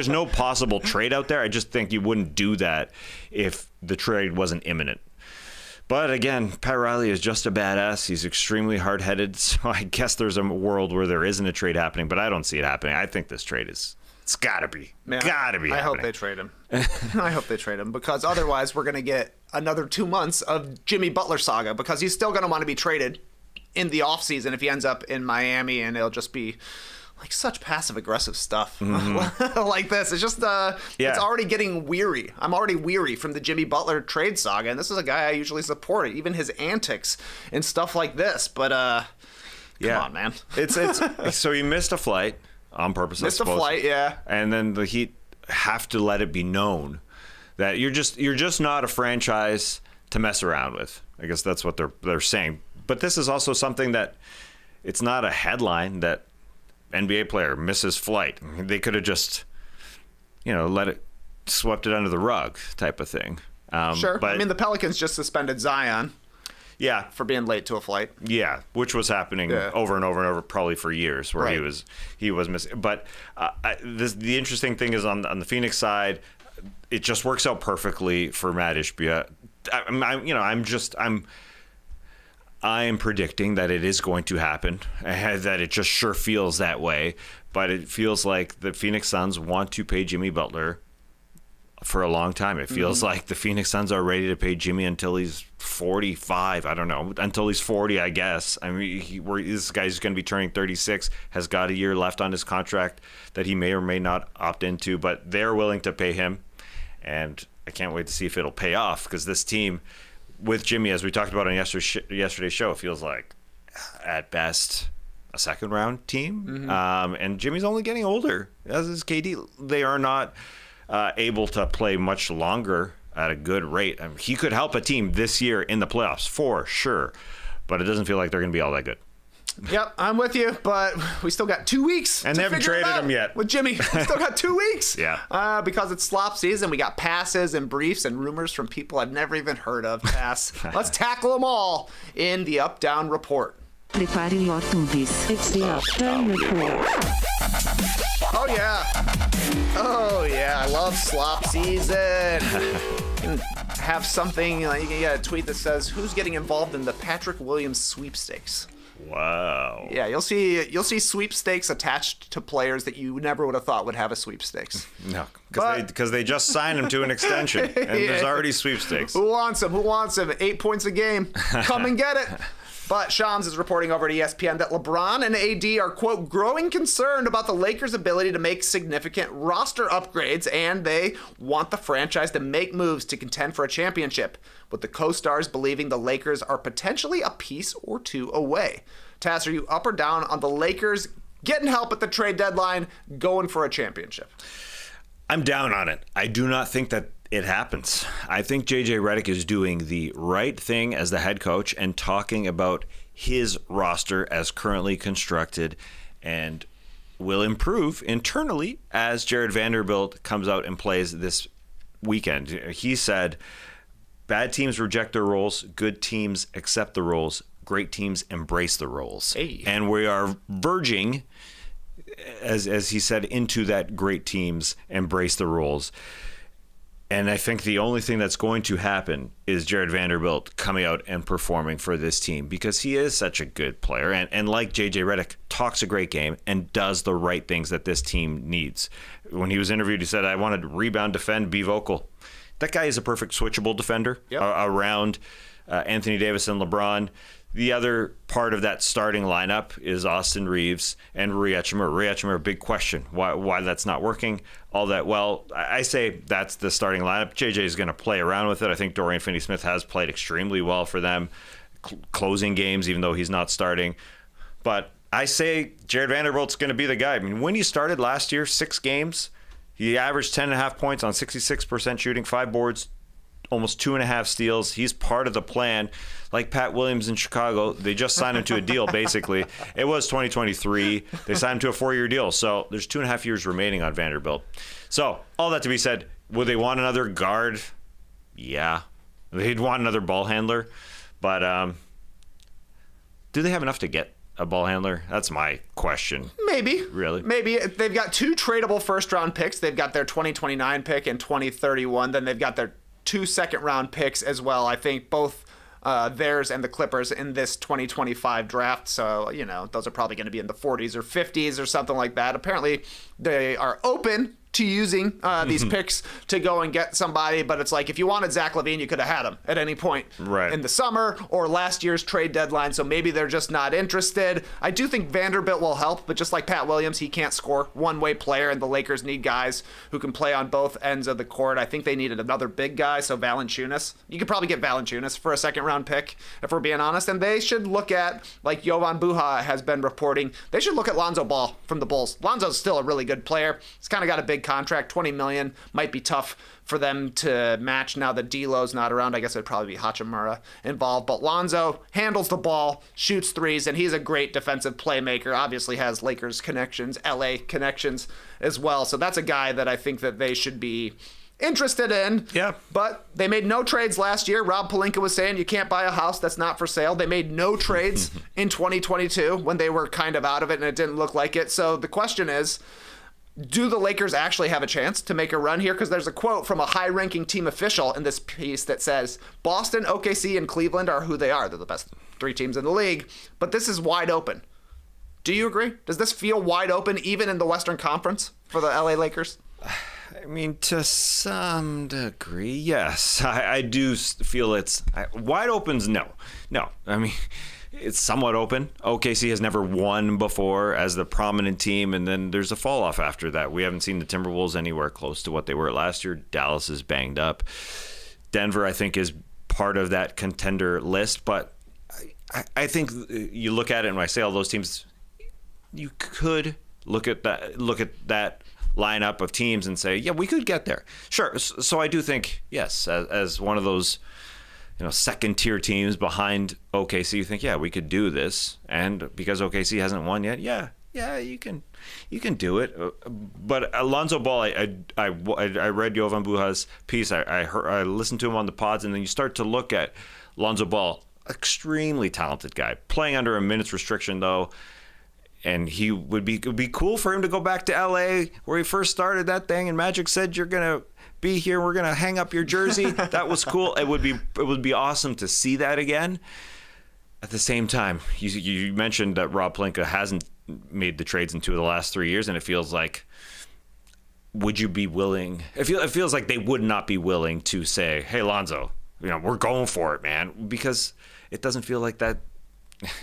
no possible trade out there, I just think you wouldn't do that if the trade wasn't imminent. But again, Pat Riley is just a badass. He's extremely hard-headed, so I guess there's a world where there isn't a trade happening, but I don't see it happening. I think this trade it's gotta be. Gotta be happening. I hope they trade him. I hope they trade him, because otherwise we're gonna get another 2 months of Jimmy Butler saga, because he's still gonna want to be traded in the offseason if he ends up in Miami, and it'll just be like such passive-aggressive stuff like this. It's just, it's already getting weary. I'm already weary from the Jimmy Butler trade saga, and this is a guy I usually support, even his antics and stuff like this. But, come on, man. It's so you missed a flight on purpose, Missed a flight, yeah. And then the Heat have to let it be known that you're just not a franchise to mess around with. I guess that's what they're saying. But this is also something that it's not a headline that NBA player misses flight. They could have just, swept it under the rug type of thing. Sure. But, I mean, the Pelicans just suspended Zion. Yeah. For being late to a flight. Yeah, which was happening over and over and over, probably for years, where he was missing. But the interesting thing is on the Phoenix side, it just works out perfectly for Matt Ishbia. I am predicting that it is going to happen, that it just sure feels that way. but it feels like the Phoenix Suns want to pay Jimmy Butler for a long time. It feels like the Phoenix Suns are ready to pay Jimmy until he's 45. I don't know. Until he's 40, I guess. I mean, this guy's going to be turning 36, has got a year left on his contract that he may or may not opt into, but they're willing to pay him. And I can't wait to see if it'll pay off, because this team with Jimmy, as we talked about on yesterday's show, feels like at best a second round team. And Jimmy's only getting older, as is KD. They are not able to play much longer at a good rate. I mean, he could help a team this year in the playoffs for sure, but it doesn't feel like they're going to be all that good. Yep, I'm with you, but we still got 2 weeks. And they haven't traded him yet. With Jimmy, we still got 2 weeks. Yeah. Because it's slop season, we got passes and briefs and rumors from people I've never even heard of. Let's tackle them all in the Up-Down Report. Preparem your tubes. It's the Up-Down Report. Oh, yeah. Oh, yeah. I love slop season. Have something, you can get a tweet that says, who's getting involved in the Patrick Williams sweepstakes? Wow. Yeah, you'll see sweepstakes attached to players that you never would have thought would have a sweepstakes. No, because they just signed him to an extension, and there's already sweepstakes. Who wants him? Who wants him? 8 points a game. Come and get it. But Shams is reporting over at ESPN that LeBron and AD are, quote, growing concerned about the Lakers' ability to make significant roster upgrades, and they want the franchise to make moves to contend for a championship, with the co-stars believing the Lakers are potentially a piece or two away. Tass, are you up or down on the Lakers getting help at the trade deadline, going for a championship? I'm down on it. I do not think that it happens. I think JJ Redick is doing the right thing as the head coach and talking about his roster as currently constructed, and will improve internally as Jared Vanderbilt comes out and plays this weekend. He said, bad teams reject their roles, good teams accept the roles, great teams embrace the roles. Hey. And we are verging, as he said, into that great teams embrace the roles. And I think the only thing that's going to happen is Jared Vanderbilt coming out and performing for this team, because he is such a good player. And like JJ Redick, talks a great game and does the right things that this team needs. When he was interviewed, he said, I wanted to rebound, defend, be vocal. That guy is a perfect switchable defender around Anthony Davis and LeBron. The other part of that starting lineup is Austin Reeves and Rui Hachimura. Rui Hachimura, big question. Why that's not working all that well. I say that's the starting lineup. JJ is going to play around with it. I think Dorian Finney-Smith has played extremely well for them, closing games, even though he's not starting. But I say Jared Vanderbilt's going to be the guy. I mean, when he started last year, 6 games, he averaged 10.5 points on 66% shooting, 5 boards, almost 2.5 steals. He's part of the plan. Like Pat Williams in Chicago, they just signed him to a deal, basically. It was 2023. They signed him to a 4-year deal. So there's 2.5 years remaining on Vanderbilt. So all that to be said, would they want another guard? Yeah. They'd want another ball handler. But do they have enough to get a ball handler? That's my question. Maybe. Really? Maybe. They've got 2 tradable first-round picks. They've got their 2029 pick and 2031. Then they've got their 2 second-round picks as well. I think both theirs and the Clippers in this 2025 draft. So, you know, those are probably going to be in the 40s or 50s or something like that. Apparently, they are open to using these picks to go and get somebody, but it's like if you wanted Zach LaVine, you could have had him at any point in the summer or last year's trade deadline, so maybe they're just not interested. I do think Vanderbilt will help, but just like Pat Williams, he can't score, one-way player, and the Lakers need guys who can play on both ends of the court. I think they needed another big guy, so Valanciunas. You could probably get Valanciunas for a second-round pick, if we're being honest, and they should look at, like Jovan Buha has been reporting, they should look at Lonzo Ball from the Bulls. Lonzo's still a really good player. He's kind of got a big contract, $20 million. Might be tough for them to match now that D'Lo's not around. I guess it'd probably be Hachimura involved. But Lonzo handles the ball, shoots threes, and he's a great defensive playmaker. Obviously has Lakers connections, LA connections as well. So that's a guy that I think that they should be interested in. Yeah. But they made no trades last year. Rob Pelinka was saying you can't buy a house that's not for sale. They made no trades in 2022 when they were kind of out of it and it didn't look like it. So the question is, do the Lakers actually have a chance to make a run here? Because there's a quote from a high-ranking team official in this piece that says, Boston, OKC, and Cleveland are who they are. They're the best 3 teams in the league. But this is wide open. Do you agree? Does this feel wide open even in the Western Conference for the LA Lakers? I mean, to some degree, yes. I do feel it's wide open's no. I mean, it's somewhat open. OKC has never won before as the prominent team, and then there's a fall off after that. We haven't seen the Timberwolves anywhere close to what they were last year. Dallas is banged up. Denver, I think, is part of that contender list, but I think you look at it, and when I say all those teams, you could look at that lineup of teams and say, yeah, we could get there. Sure. So I do think, yes, as one of those, second tier teams behind OKC, you think, yeah, we could do this. And because OKC hasn't won yet, yeah, you can do it. But Alonzo Ball, I read Jovan Buha's piece. I listened to him on the pods, and then you start to look at Alonzo Ball, extremely talented guy, playing under a minutes restriction though. And it would be cool for him to go back to LA where he first started that thing. And Magic said, "You're gonna be here. We're gonna hang up your jersey." That was cool. It would be awesome to see that again. At the same time, you mentioned that Rob Pelinka hasn't made the trades in 2 of the last 3 years, and it feels like, would you be willing? It feels like they would not be willing to say, "Hey, Lonzo, we're going for it, man," because it doesn't feel like that.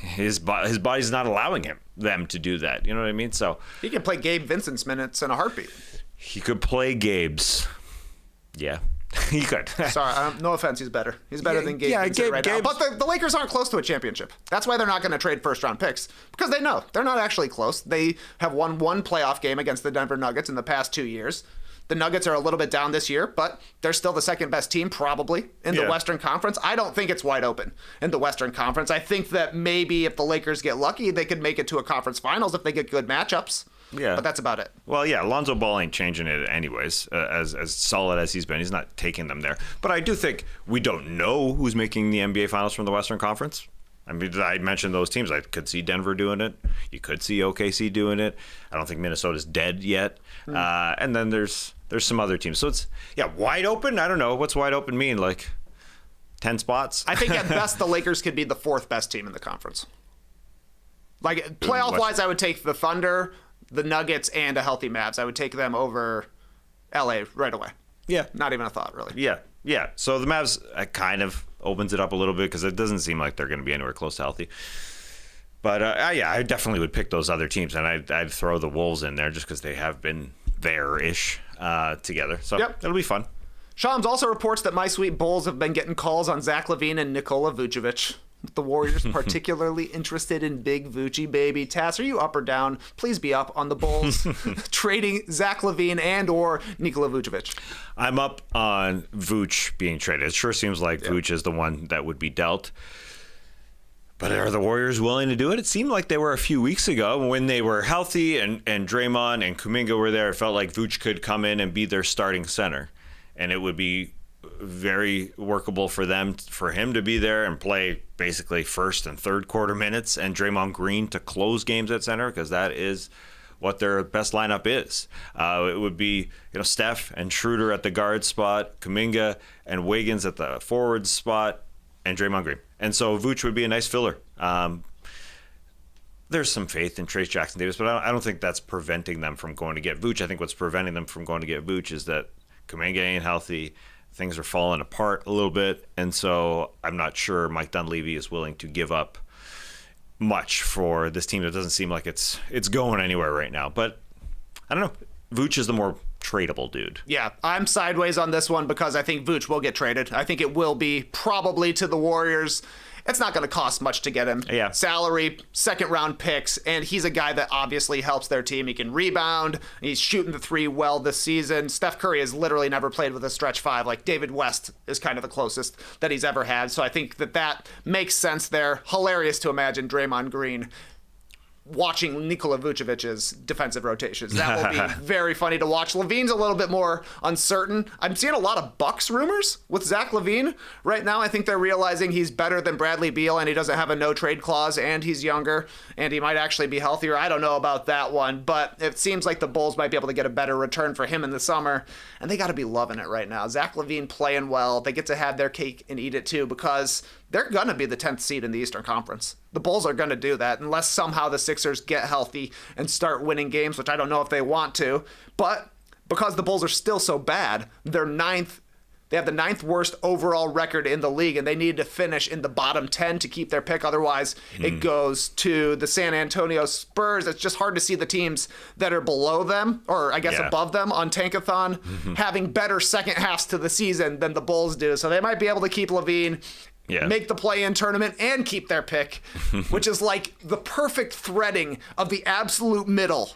His body's not allowing them to do that. You know what I mean? So he can play Gabe Vincent's minutes in a heartbeat. He could play Gabe's. Yeah, he could. Sorry, no offense. He's better. He's better than Gabe Vincent right now. But the Lakers aren't close to a championship. That's why they're not going to trade first-round picks, because they know they're not actually close. They have won one playoff game against the Denver Nuggets in the past 2 years. The Nuggets are a little bit down this year, but they're still the second best team probably in the Western Conference. I don't think it's wide open in the Western Conference. I think that maybe if the Lakers get lucky, they could make it to a conference finals if they get good matchups. Yeah. But that's about it. Well, yeah, Lonzo Ball ain't changing it anyways. As solid as he's been, he's not taking them there. But I do think we don't know who's making the NBA Finals from the Western Conference. I mean, I mentioned those teams. I could see Denver doing it. You could see OKC doing it. I don't think Minnesota's dead yet. And then there's some other teams. So it's, wide open. I don't know. What's wide open mean? Like 10 spots? I think at best the Lakers could be the 4th best team in the conference. Like playoff-wise, I would take the Thunder, the Nuggets, and a healthy Mavs. I would take them over LA right away. Yeah. Not even a thought, really. Yeah. So the Mavs kind of opens it up a little bit because it doesn't seem like they're going to be anywhere close to healthy. But I definitely would pick those other teams, and I'd throw the Wolves in there just because they have been there-ish together. So it'll be fun. Shams also reports that My Sweet Bulls have been getting calls on Zach LaVine and Nikola Vucevic. The Warriors particularly interested in Big Vucci, baby. Tass, are you up or down? Please be up on the Bulls trading Zach LaVine and or Nikola Vucevic. I'm up on Vuce being traded. It sure seems like Vuce is the one that would be dealt. But are the Warriors willing to do it? It seemed like they were a few weeks ago when they were healthy and Draymond and Kuminga were there. It felt like Vuce could come in and be their starting center. And it would be very workable for him to be there and play basically first and third quarter minutes, and Draymond Green to close games at center, because that is what their best lineup is. It would be Steph and Schroeder at the guard spot, Kuminga and Wiggins at the forward spot, and Draymond Green. And so Vuce would be a nice filler. There's some faith in Trace Jackson Davis, but I don't think that's preventing them from going to get Vuce. I think what's preventing them from going to get Vuce is that Kuminga ain't healthy. Things are falling apart a little bit, and so I'm not sure Mike Dunleavy is willing to give up much for this team that doesn't seem like it's going anywhere right now. But I don't know. Vuce is the more tradable dude. Yeah, I'm sideways on this one because I think Vuce will get traded. I think it will be probably to the Warriors. It's not going to cost much to get him. Yeah. Salary, second-round picks, and he's a guy that obviously helps their team. He can rebound. He's shooting the three well this season. Steph Curry has literally never played with a stretch five. Like, David West is kind of the closest that he's ever had. So I think that makes sense there. Hilarious to imagine Draymond Green watching Nikola Vucevic's defensive rotations. That will be very funny to watch. LaVine's a little bit more uncertain. I'm seeing a lot of Bucks rumors with Zach LaVine right now. I think they're realizing he's better than Bradley Beal, and he doesn't have a no-trade clause, and he's younger, and he might actually be healthier. I don't know about that one, but it seems like the Bulls might be able to get a better return for him in the summer, and they got to be loving it right now. Zach LaVine playing well. They get to have their cake and eat it too, because they're going to be the 10th seed in the Eastern Conference. The Bulls are going to do that unless somehow the Sixers get healthy and start winning games, which I don't know if they want to. But because the Bulls are still so bad, they're ninth. They have the 9th worst overall record in the league, and they need to finish in the bottom 10 to keep their pick. Otherwise, it goes to the San Antonio Spurs. It's just hard to see the teams that are below them, or I guess above them on Tankathon, having better second halves to the season than the Bulls do. So they might be able to keep LaVine, make the play-in tournament, and keep their pick, which is like the perfect threading of the absolute middle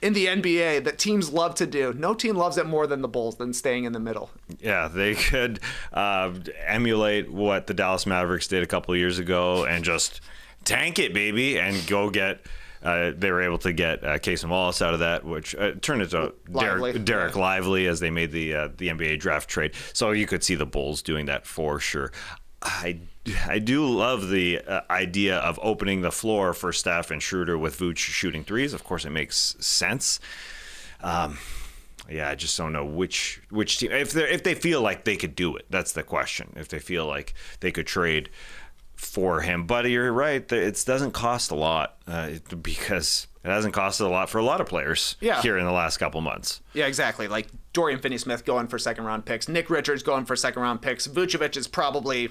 in the NBA that teams love to do. No team loves it more than the Bulls than staying in the middle. Yeah, they could emulate what the Dallas Mavericks did a couple of years ago and just tank it, baby, and go get. They were able to get Casey Wallace out of that, which turned into Derek Lively as they made the NBA draft trade. So you could see the Bulls doing that for sure. I do love the idea of opening the floor for Steph and Schroeder with Vooch shooting threes. Of course, it makes sense. I just don't know which team. If they feel like they could do it, that's the question. If they feel like they could trade for him, but you're right. It doesn't cost a lot because it hasn't costed a lot for a lot of players here in the last couple months. Yeah, exactly. Like Dorian Finney-Smith going for second-round picks. Nick Richards going for second-round picks. Vucevic is probably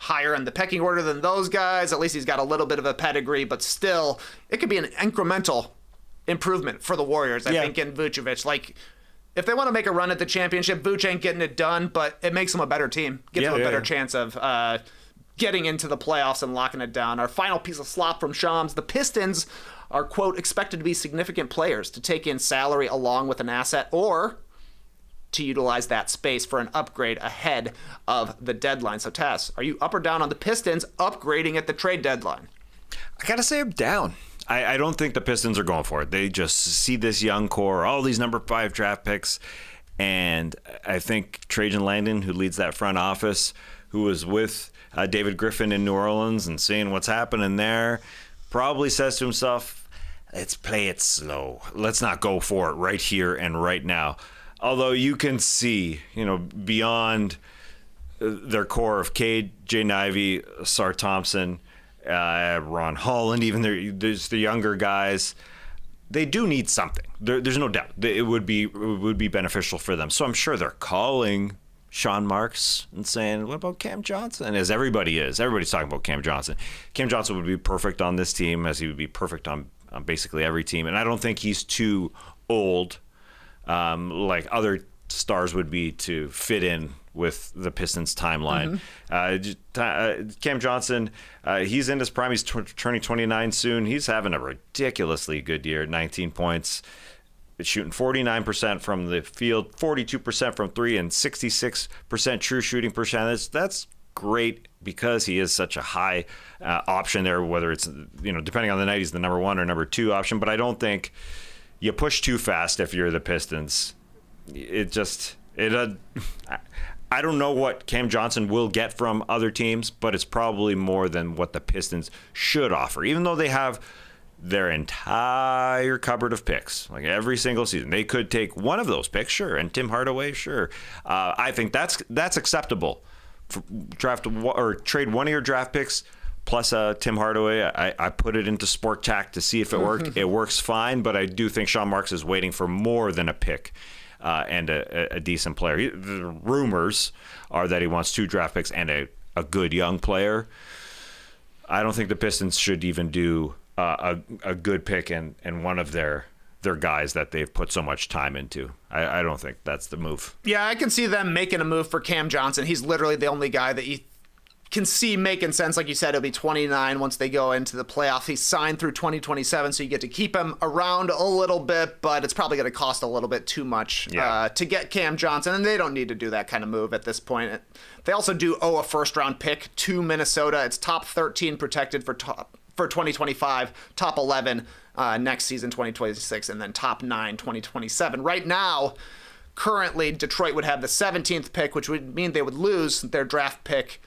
higher in the pecking order than those guys. At least he's got a little bit of a pedigree, but still, it could be an incremental improvement for the Warriors, I think, in Vucevic. Like, if they want to make a run at the championship, Vuce ain't getting it done, but it makes them a better team. Gives them a better chance of getting into the playoffs and locking it down. Our final piece of slop from Shams: the Pistons are, quote, expected to be significant players to take in salary along with an asset, or to utilize that space for an upgrade ahead of the deadline. So, Tess, are you up or down on the Pistons upgrading at the trade deadline? I gotta say I'm down. I don't think the Pistons are going for it. They just see this young core, all these number 5 draft picks, and I think Trajan Langdon, who leads that front office, who was with David Griffin in New Orleans and seeing what's happening there, probably says to himself, let's play it slow. Let's not go for it right here and right now. Although you can see, beyond their core of Cade, Jay Nivey, Sar Thompson, Ron Holland, even there's the younger guys, they do need something. There's no doubt. It would be beneficial for them. So I'm sure they're calling Sean Marks and saying, what about Cam Johnson? As everybody is. Everybody's talking about Cam Johnson. Cam Johnson would be perfect on this team, as he would be perfect on basically every team. And I don't think he's too old like other stars would be to fit in with the Pistons timeline. Cam Johnson, he's in his prime. He's turning 29 soon. He's having a ridiculously good year, 19 points. It's shooting 49% from the field, 42% from three, and 66% true shooting percentage. That's great because he is such a high option there, whether it's, depending on the night, he's the number 1 or number 2 option. But I don't think you push too fast if you're the Pistons. I don't know what Cam Johnson will get from other teams, but it's probably more than what the Pistons should offer, even though they have their entire cupboard of picks, like every single season. They could take one of those picks, sure, and Tim Hardaway, sure. I think that's acceptable. Draft or trade one of your draft picks plus Tim Hardaway. I put it into Sport Tac to see if it worked. It works fine, but I do think Sean Marks is waiting for more than a pick and a decent player. The rumors are that he wants 2 draft picks and a good young player. I don't think the Pistons should even do a good pick and one of their guys that they've put so much time into. I don't think that's the move. Yeah, I can see them making a move for Cam Johnson. He's literally the only guy that you can see making sense. Like you said, he'll be 29 once they go into the playoffs. He's signed through 2027, so you get to keep him around a little bit, but it's probably going to cost a little bit too much to get Cam Johnson, and they don't need to do that kind of move at this point. They also do owe a first-round pick to Minnesota. It's top 13 protected for 2025, top 11 next season, 2026, and then top 9, 2027. Right now, currently, Detroit would have the 17th pick, which would mean they would lose their draft pick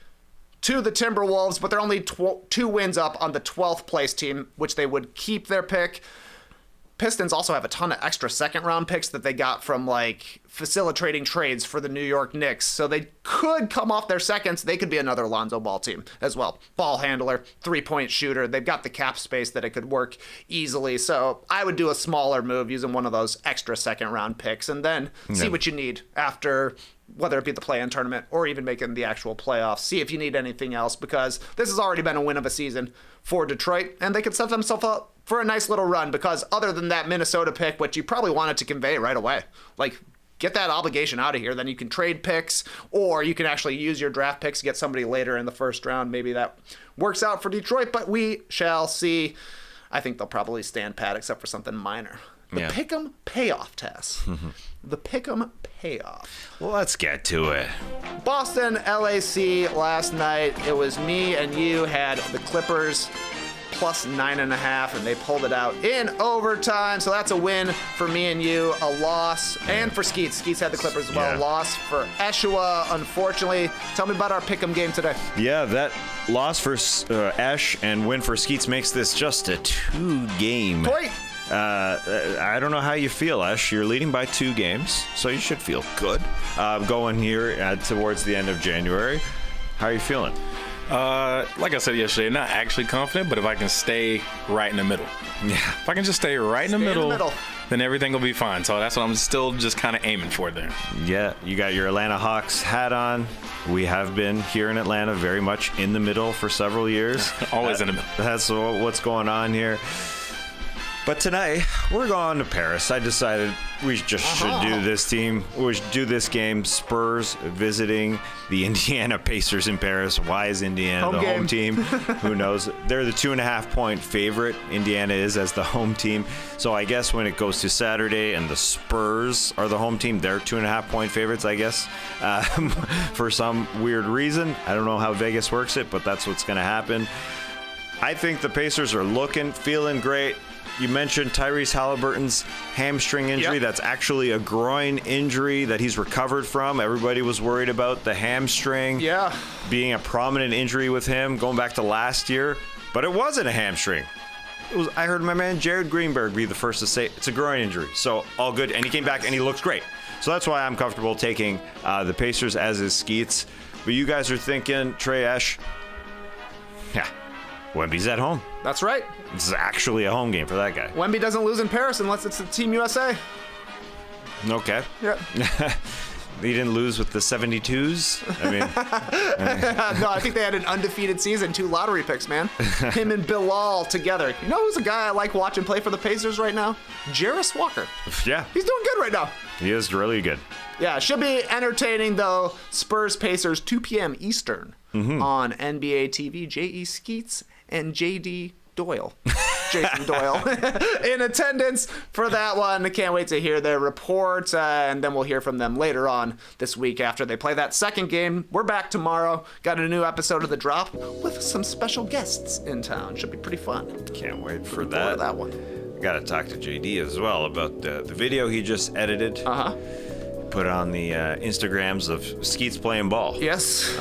to the Timberwolves, but they're only 2 wins up on the 12th place team, which they would keep their pick. Pistons also have a ton of extra second-round picks that they got from, like, facilitating trades for the New York Knicks. So they could come off their seconds. They could be another Lonzo Ball team as well. Ball handler, three-point shooter. They've got the cap space that it could work easily. So I would do a smaller move using one of those extra second-round picks and then see what you need after, whether it be the play-in tournament or even making the actual playoffs. See if you need anything else, because this has already been a win of a season for Detroit, and they could set themselves up for a nice little run, because other than that Minnesota pick, which you probably wanted to convey right away, like, get that obligation out of here. Then you can trade picks, or you can actually use your draft picks to get somebody later in the first round. Maybe that works out for Detroit, but we shall see. I think they'll probably stand pat except for something minor. The Pick'em payoff test. The Pick'em payoff. Well, let's get to it. Boston, LAC last night. It was me and you had the Clippers plus 9.5, and they pulled it out in overtime. So that's a win for me and you, a loss, and for Skeets. Skeets had the Clippers as well. Yeah. Loss for Eshua, unfortunately. Tell me about our Pick'em game today. Yeah, that loss for Esh and win for Skeets makes this just a 2-game. Wait. I don't know how you feel, Esh. You're leading by 2 games, so you should feel good going here towards the end of January. How are you feeling? Like I said yesterday, not actually confident, but if I can stay right in the middle. Yeah. If I can just stay right in the middle, then everything will be fine. So that's what I'm still just kind of aiming for there. Yeah, you got your Atlanta Hawks hat on. We have been here in Atlanta very much in the middle for several years. Always in the middle. That's what's going on here. But tonight, we're going to Paris. I decided we just should do this team. We should do this game. Spurs visiting the Indiana Pacers in Paris. Why is Indiana the home team? Who knows? They're the 2.5-point favorite. Indiana is as the home team. So I guess when it goes to Saturday and the Spurs are the home team, they're 2.5-point favorites, I guess, for some weird reason. I don't know how Vegas works it, but that's what's going to happen. I think the Pacers are feeling great. You mentioned Tyrese Halliburton's hamstring injury. Yep. That's actually a groin injury that he's recovered from. Everybody was worried about the hamstring being a prominent injury with him going back to last year, but it wasn't a hamstring. I heard my man Jared Greenberg be the first to say it's a groin injury. So all good, and he came back and he looks great. So that's why I'm comfortable taking the Pacers, as is Skeets. But you guys are thinking Trey Esh. Yeah, Wemby's at home. That's right. This is actually a home game for that guy. Wemby doesn't lose in Paris unless it's the Team USA. Okay. Yep. He didn't lose with the 72s? I mean... No, I think they had an undefeated season. 2 lottery picks, man. Him and Bilal together. You know who's a guy I like watching play for the Pacers right now? Jarris Walker. Yeah. He's doing good right now. He is really good. Yeah, should be entertaining, though. Spurs Pacers, 2 p.m. Eastern on NBA TV. J.E. Skeets and J.D. Doyle. Jason Doyle in attendance for that one. I can't wait to hear their report, and then we'll hear from them later on this week after they play that second game. We're back tomorrow. Got a new episode of The Drop with some special guests in town. Should be pretty fun. Can't wait for that. That one. Got to talk to JD as well about the video he just edited. Put on the Instagrams of Skeets playing ball. Yes.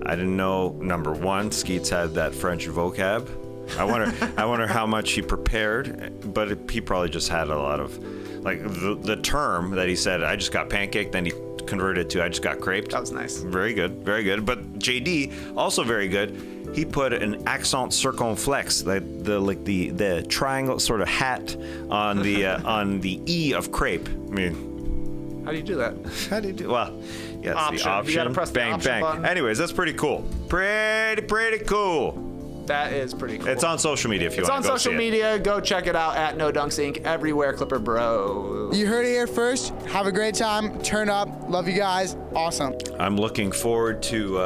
I didn't know, number one, Skeets had that French vocab. I wonder how much he prepared, but he probably just had a lot of, like, the term that he said, I just got pancaked, then he converted it to I just got creped. That was nice. Very good, very good. But JD, also very good, he put an accent circonflexe, the triangle sort of hat on the on the E of crepe. I mean, how do you do that? How do you do? Well, yeah, it's the option. You gotta press bang, the option bang. button. Anyways, that's pretty cool. Pretty cool. That is pretty cool. It's on social media if you want to go see it. It's on social media. Go check it out at No Dunks Inc. everywhere, Clipper Bro. You heard it here first. Have a great time. Turn up. Love you guys. Awesome. I'm looking forward to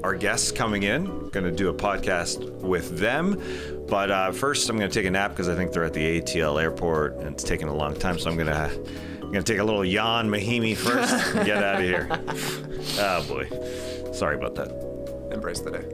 our guests coming in. Going to do a podcast with them. But first, I'm going to take a nap because I think they're at the ATL airport and it's taking a long time. So I'm going to take a little Jan Mahimi first and get out of here. Oh, boy. Sorry about that. Embrace the day.